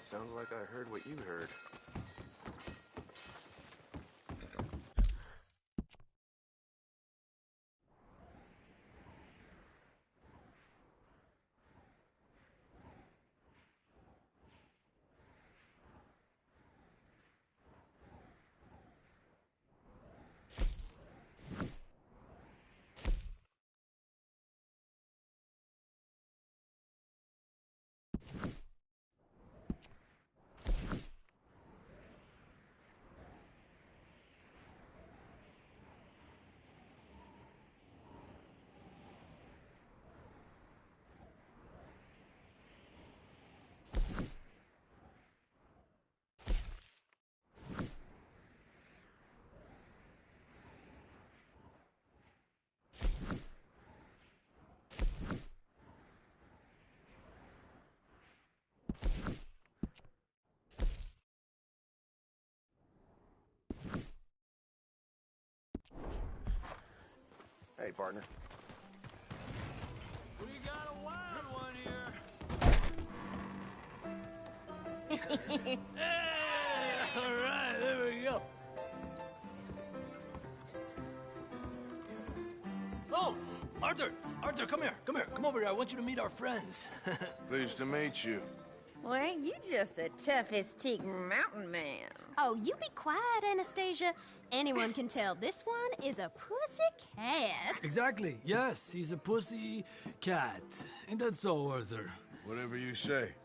Sounds like I heard what you heard. Hey, partner. We got a wild one here. Hey! All right, there we go. Oh, Arthur! Arthur, come here, come here. Come over here. I want you to meet our friends. Pleased to meet you. Well, ain't you just a toughest teak mountain man? Oh, you be quiet, Anastasia. Anyone can tell this one is a pussy cat. Exactly. Yes, he's a pussy cat. Ain't that so, Arthur? Whatever you say.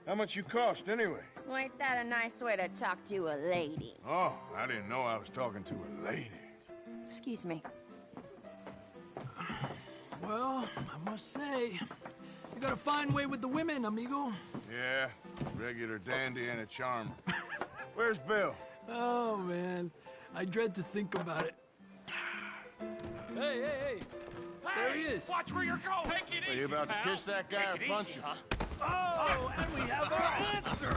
How much you cost, anyway? Well, ain't that a nice way to talk to a lady? Oh, I didn't know I was talking to a lady. Excuse me. Well, I must say, you got a fine way with the women, amigo. Yeah, regular dandy and a charmer. Where's Bill? Oh, man. I dread to think about it. Hey, hey, hey! There he is! Watch where you're going! Take it Are you about to kiss that guy or punch him? Oh, and we have our answer!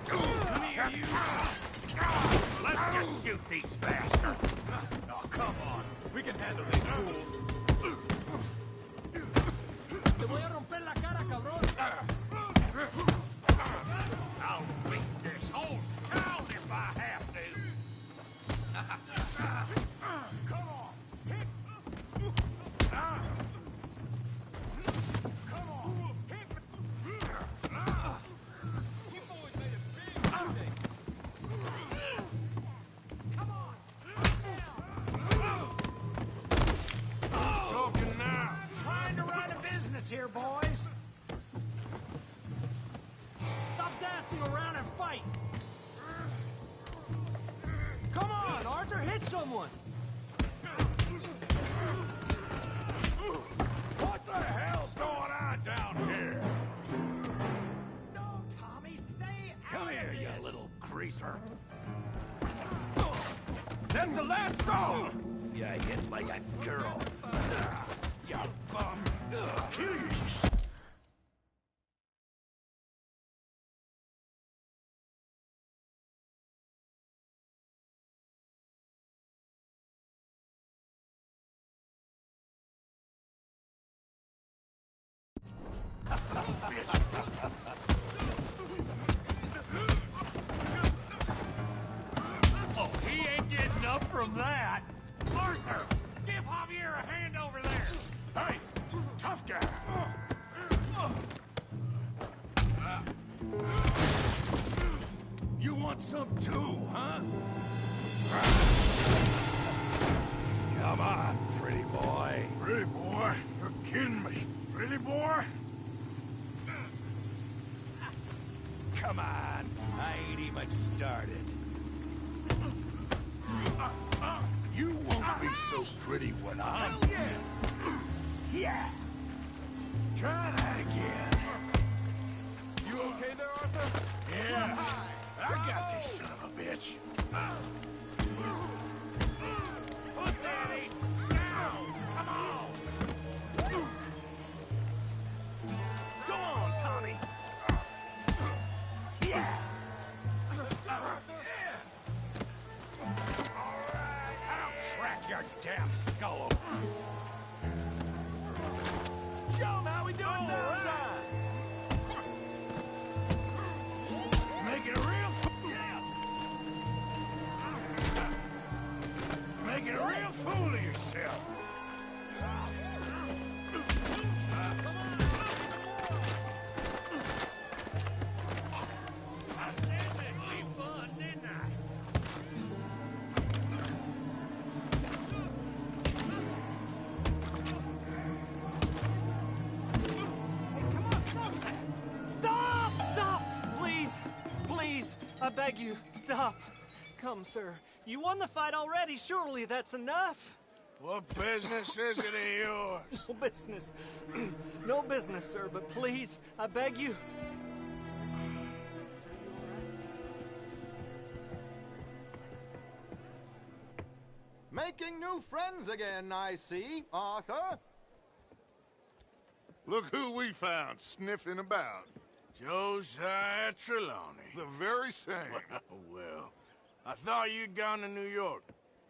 Come here, you! Let's just shoot these bastards! Oh, come on! We can handle these fools! Te voy a romper la cara, cabrón! I'll beat this whole town if I have to! Come on! Hit! Come on! Hit! You boys made a big mistake! Come on! Who's talking now? Trying to run a business here, boys! Stop dancing around and fight! Come on, Arthur, hit someone! What the hell's going on down here? No, Tommy, stay out. Come here, you little greaser. That's the last go! You hit like a girl. You bum. Kill you. Oh, he ain't getting up from that. Arthur, give Javier a hand over there. Hey, tough guy. You want some too, huh? Come on, pretty boy. Pretty boy? You're kidding me. Pretty boy? Come on. I ain't even started. You won't be so pretty when I'm... Hell yes! Yeah! Try that again. You okay there, Arthur? Yeah. I got this son of a bitch. Put that ape down! Come on! Go on, Tommy! Yeah! Alright, I'll crack your damn skull open. Joe! I beg you, stop. Come, sir. You won the fight already. Surely that's enough. What business is it of yours? No business. No business, sir, but please, I beg you. Making new friends again, I see, Arthur. Look who we found sniffing about. Josiah Trelawney. The very same. Well, I thought you'd gone to New York.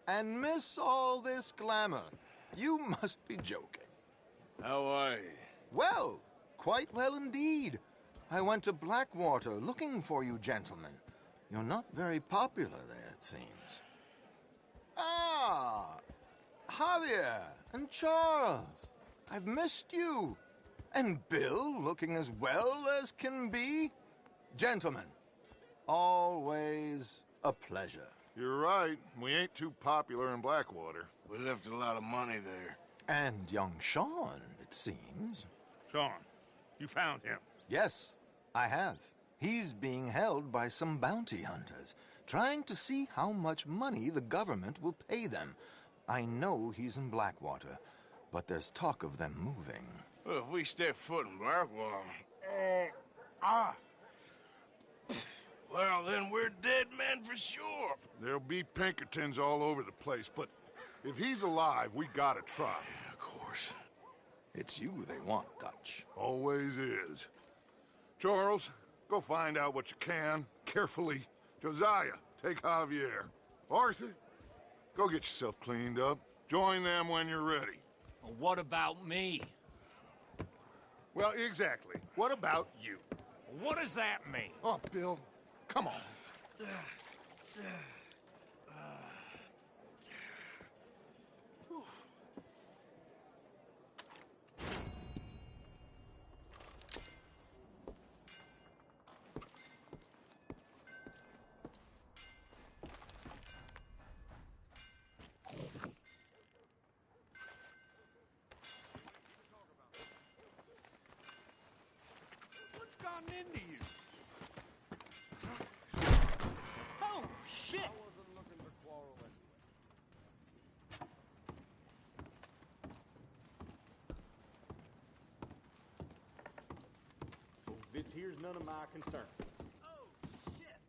And miss all this glamour. You must be joking. How are you? Well, quite well indeed. I went to Blackwater looking for you gentlemen. You're not very popular there, it seems. Ah, Javier and Charles. I've missed you. And Bill looking as well as can be. Gentlemen, always a pleasure. You're right. We ain't too popular in Blackwater. We left a lot of money there. And young Sean, it seems. Sean, you found him? Yes, I have. He's being held by some bounty hunters, trying to see how much money the government will pay them. I know he's in Blackwater, but there's talk of them moving. Well, if we step foot in Blackwater... Well, then we're dead men for sure. There'll be Pinkertons all over the place, but if he's alive, we gotta try. Yeah, of course. It's you they want, Dutch. Always is. Charles, go find out what you can, carefully. Josiah, take Javier. Arthur, go get yourself cleaned up. Join them when you're ready. Well, what about me? Well, exactly. What about you? What does that mean? Oh, Bill, come on. What's gone into you? Oh, shit! I wasn't looking to quarrel anyway. This here's none of my concern. Oh, shit!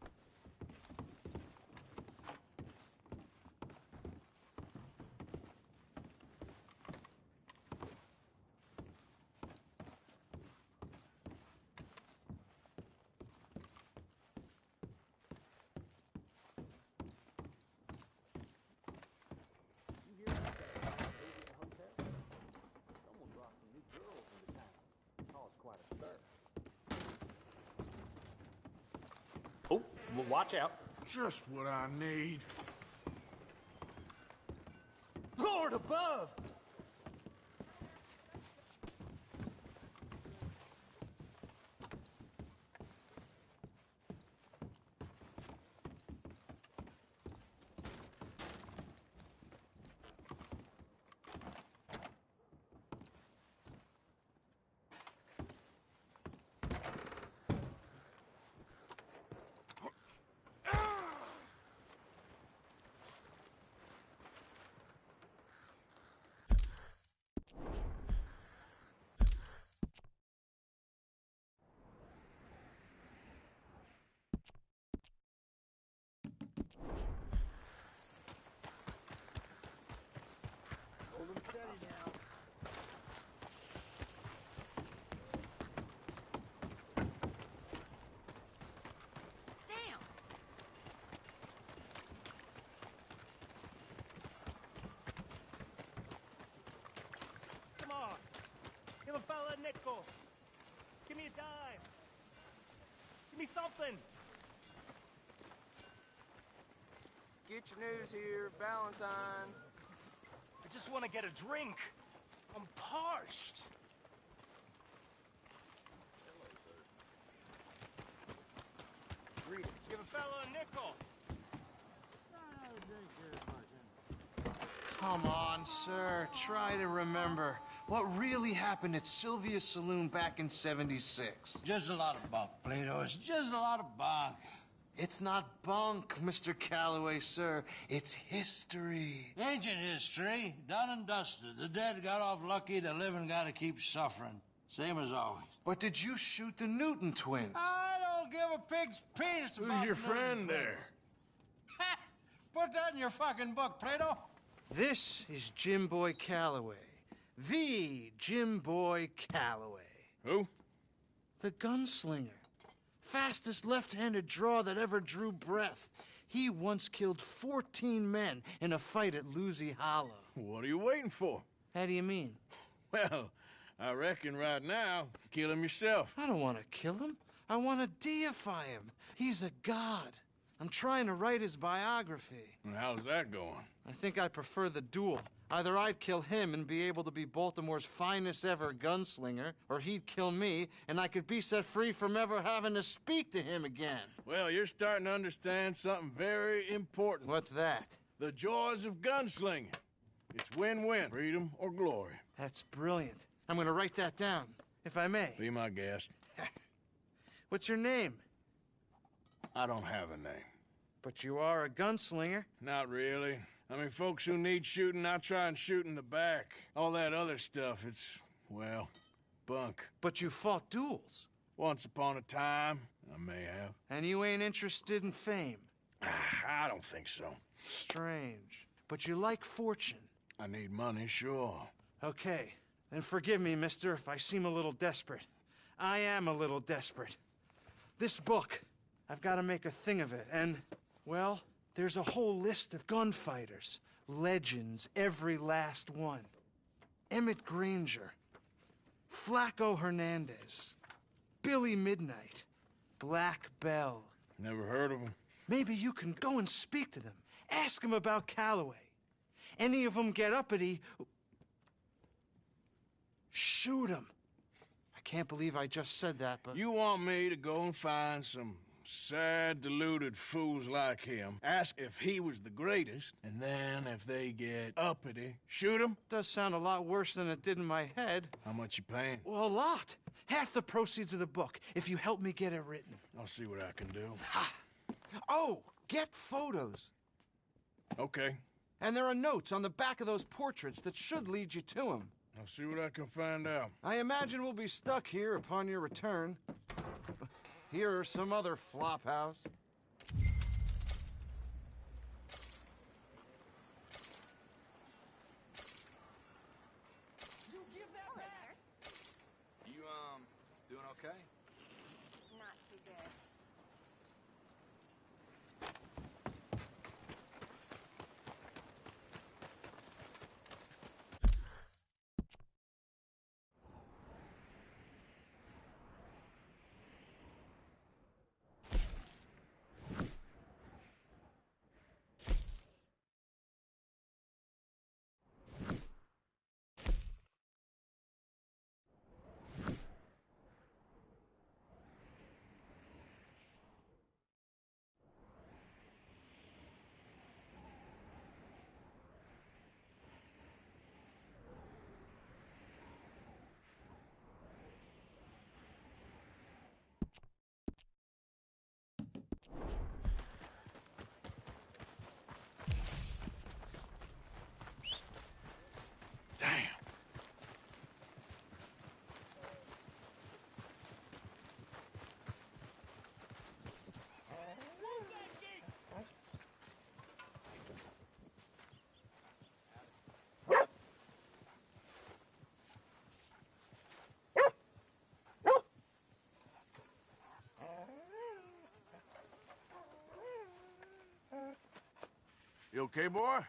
Oh, well, watch out. Just what I need. Lord above! Hold him steady now. Damn! Come on! Give a fella a nickel! Give me a dime! Give me something! Get your news here, Valentine. I just want to get a drink. I'm parched. Greetings. Give a fella a nickel. Come on, sir. Try to remember what really happened at Sylvia's Saloon back in '76. Just a lot of bunk, Plato. It's just a lot of bunk. It's not bunk, Mr. Calloway, sir. It's history. Ancient history, done and dusted. The dead got off lucky, the living gotta keep suffering. Same as always. But did you shoot the Newton twins? I don't give a pig's penis about Who's your Newton friend twins. there? Ha! Put that in your fucking book, Plato. This is Jim Boy Calloway. The Jim Boy Calloway. Who? The gunslinger. Fastest left-handed draw that ever drew breath. He once killed 14 men in a fight at Lucy Hollow. What are you waiting for? How do you mean? Well, I reckon right now, kill him yourself. I don't want to kill him. I want to deify him. He's a god. I'm trying to write his biography. And how's that going? I think I prefer the duel. Either I'd kill him and be able to be Baltimore's finest ever gunslinger, or he'd kill me, and I could be set free from ever having to speak to him again. Well, you're starting to understand something very important. What's that? The joys of gunslinging. It's win-win, freedom or glory. That's brilliant. I'm going to write that down, if I may. Be my guest. What's your name? I don't have a name. But you are a gunslinger. Not really. I mean, folks who need shooting, I try and shoot in the back. All that other stuff, it's, well, bunk. But you fought duels. Once upon a time, I may have. And you ain't interested in fame. I don't think so. Strange. But you like fortune. I need money, sure. Okay. Then forgive me, mister, if I seem a little desperate. I am a little desperate. This book, I've got to make a thing of it, and, well, there's a whole list of gunfighters. Legends, every last one. Emmett Granger. Flaco Hernandez. Billy Midnight. Black Bell. Never heard of them. Maybe you can go and speak to them. Ask them about Calloway. Any of them get uppity, shoot them. I can't believe I just said that, but... You want me to go and find some sad, deluded fools like him, ask if he was the greatest, and then if they get uppity, shoot him? Does sound a lot worse than it did in my head. How much you paying? Well, a lot. Half the proceeds of the book, if you help me get it written. I'll see what I can do. Ha! Oh, get photos. Okay. And there are notes on the back of those portraits that should lead you to him. I'll see what I can find out. I imagine we'll be stuck here upon your return. Here are some other flophouse. You give that back! You, doing okay? Not too good. Damn. You okay, boy?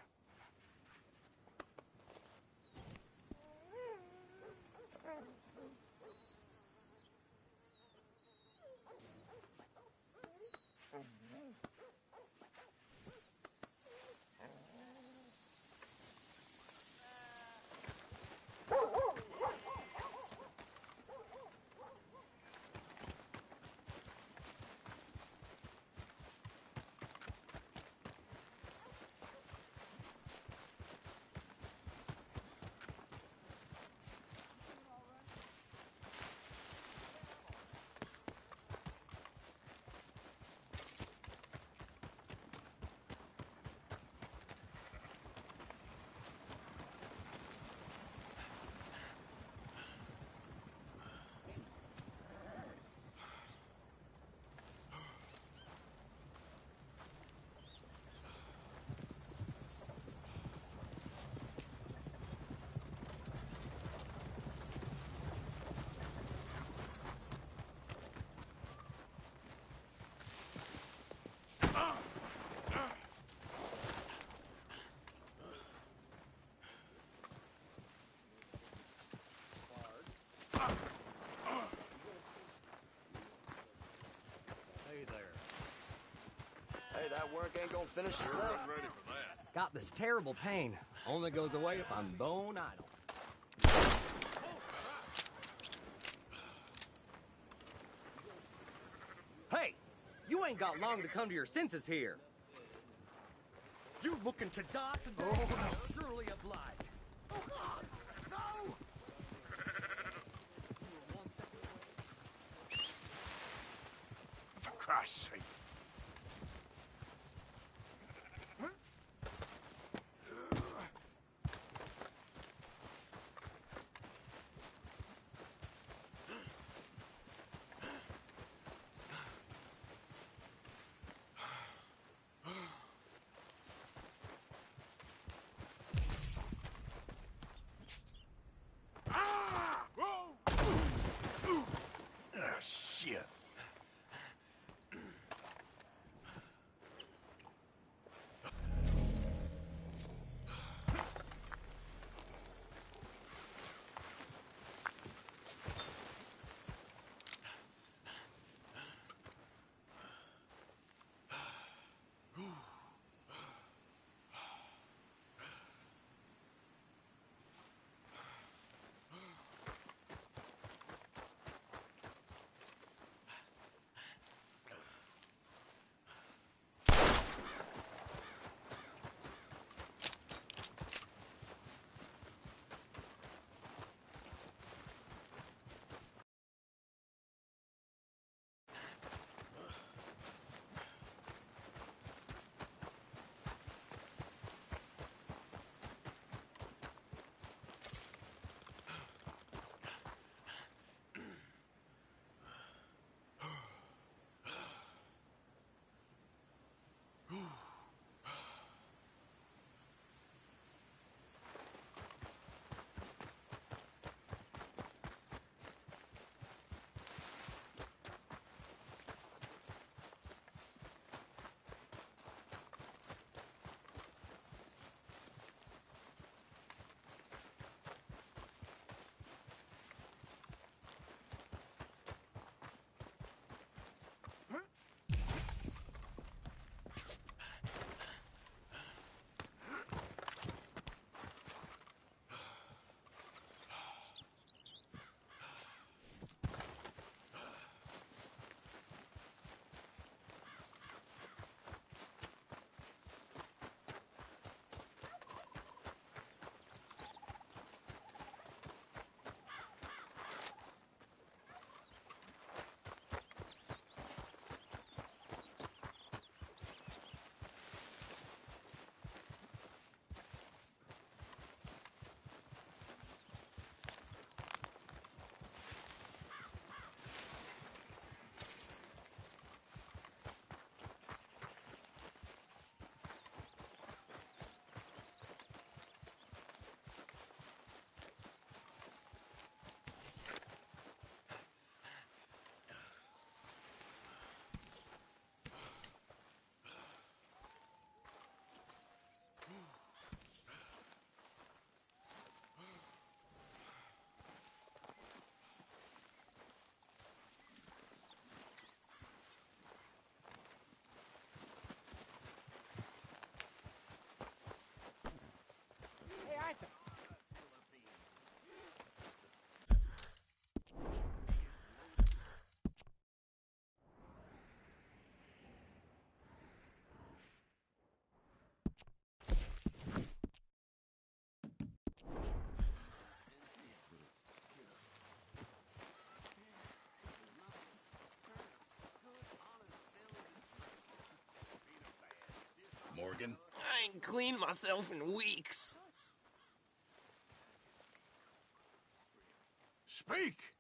that work ain't gonna finish us up. Ready for that. Got this terrible pain. Only goes away if I'm bone idle. Hey! You ain't got long to come to your senses here. You looking to die today? Oh, surely obliged. Oh, God! No! For Christ's sake. Shit. Morgan? I ain't cleaned myself in weeks. Speak!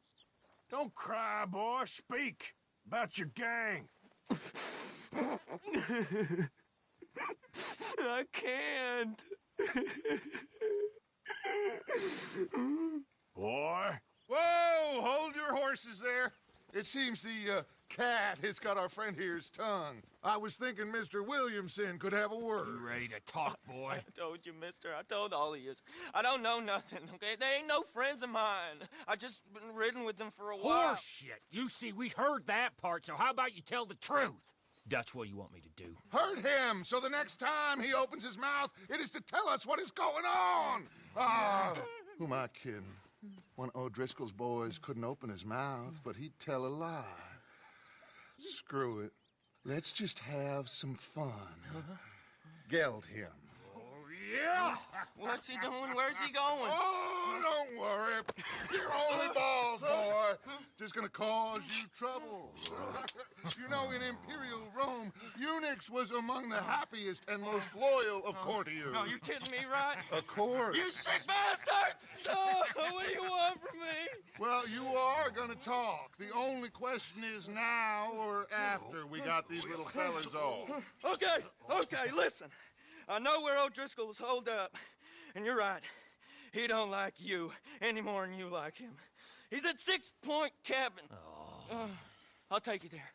Don't cry, boy. Speak about your gang. I can't. Boy. Whoa! Hold your horses there. It seems the cat has got our friend here's tongue. I was thinking Mr. Williamson could have a word. You ready to talk, boy? I told you, mister. I told all of you. I don't know nothing, okay? They ain't no friends of mine. I just been ridden with them for a while. Horse shit. You see, we heard that part, so how about you tell the truth? That's what you want me to do. Hurt him, so the next time he opens his mouth, it is to tell us what is going on! Who am I kidding? One of O'Driscoll's boys couldn't open his mouth, but he'd tell a lie. Screw it. Let's just have some fun. Geld him. Yeah! What's he doing? Where's he going? Oh, don't worry. You're only balls, boy. Just gonna cause you trouble. You know, in Imperial Rome, eunuchs was among the happiest and most loyal of courtiers. No, you kidding me, right? Of course. You sick bastard! Oh, what do you want from me? Well, you are gonna talk. The only question is now or after we got these little fellas off. Okay, listen. I know where O'Driscoll is holed up, and you're right. He don't like you any more than you like him. He's at 6 Point Cabin. I'll take you there.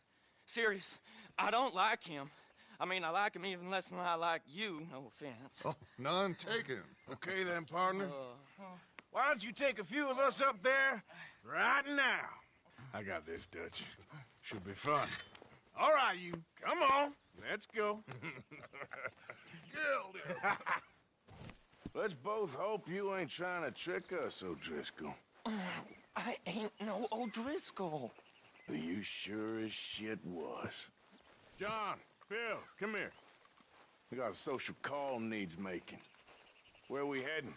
Serious, I don't like him. I mean, I like him even less than I like you, no offense. Oh, none taken. Okay then, partner. Why don't you take a few of us up there right now? I got this, Dutch. Should be fun. All right, you. Come on. Let's go. Let's both hope you ain't trying to trick us, O'Driscoll. I ain't no O'Driscoll. You sure as shit was. John, Bill, come here. We got a social call needs making. Where we heading?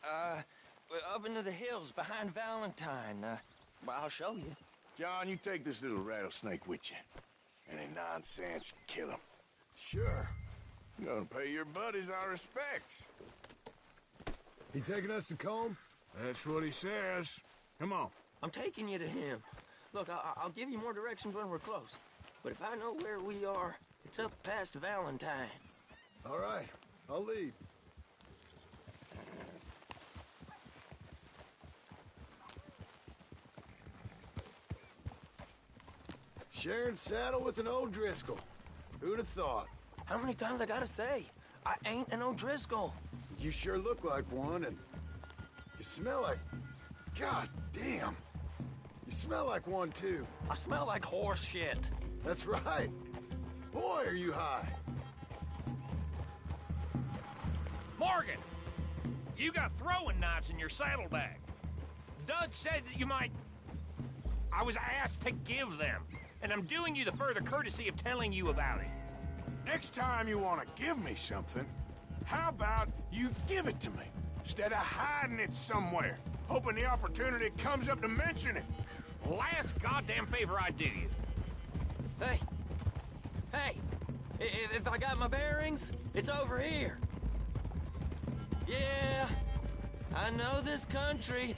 Up into the hills behind Valentine. Well, I'll show you. John, you take this little rattlesnake with you. Any nonsense, kill him. Sure. You're gonna pay your buddies our respects. He taking us to Combe? That's what he says. Come on. I'm taking you to him. Look, I'll give you more directions when we're close. But if I know where we are, it's up past Valentine. All right, I'll lead. Sharing saddle with an O'Driscoll. Who'd have thought? How many times I gotta say? I ain't an O'Driscoll. You sure look like one, and you smell like... God damn. You smell like one, too. I smell like horse shit. That's right. Boy, are you high. Morgan! You got throwing knives in your saddlebag. Dud said that you might... I was asked to give them, and I'm doing you the further courtesy of telling you about it. Next time you want to give me something, how about you give it to me, instead of hiding it somewhere, hoping the opportunity comes up to mention it? Last goddamn favor I do you. Hey, if I got my bearings, it's over here. Yeah, I know this country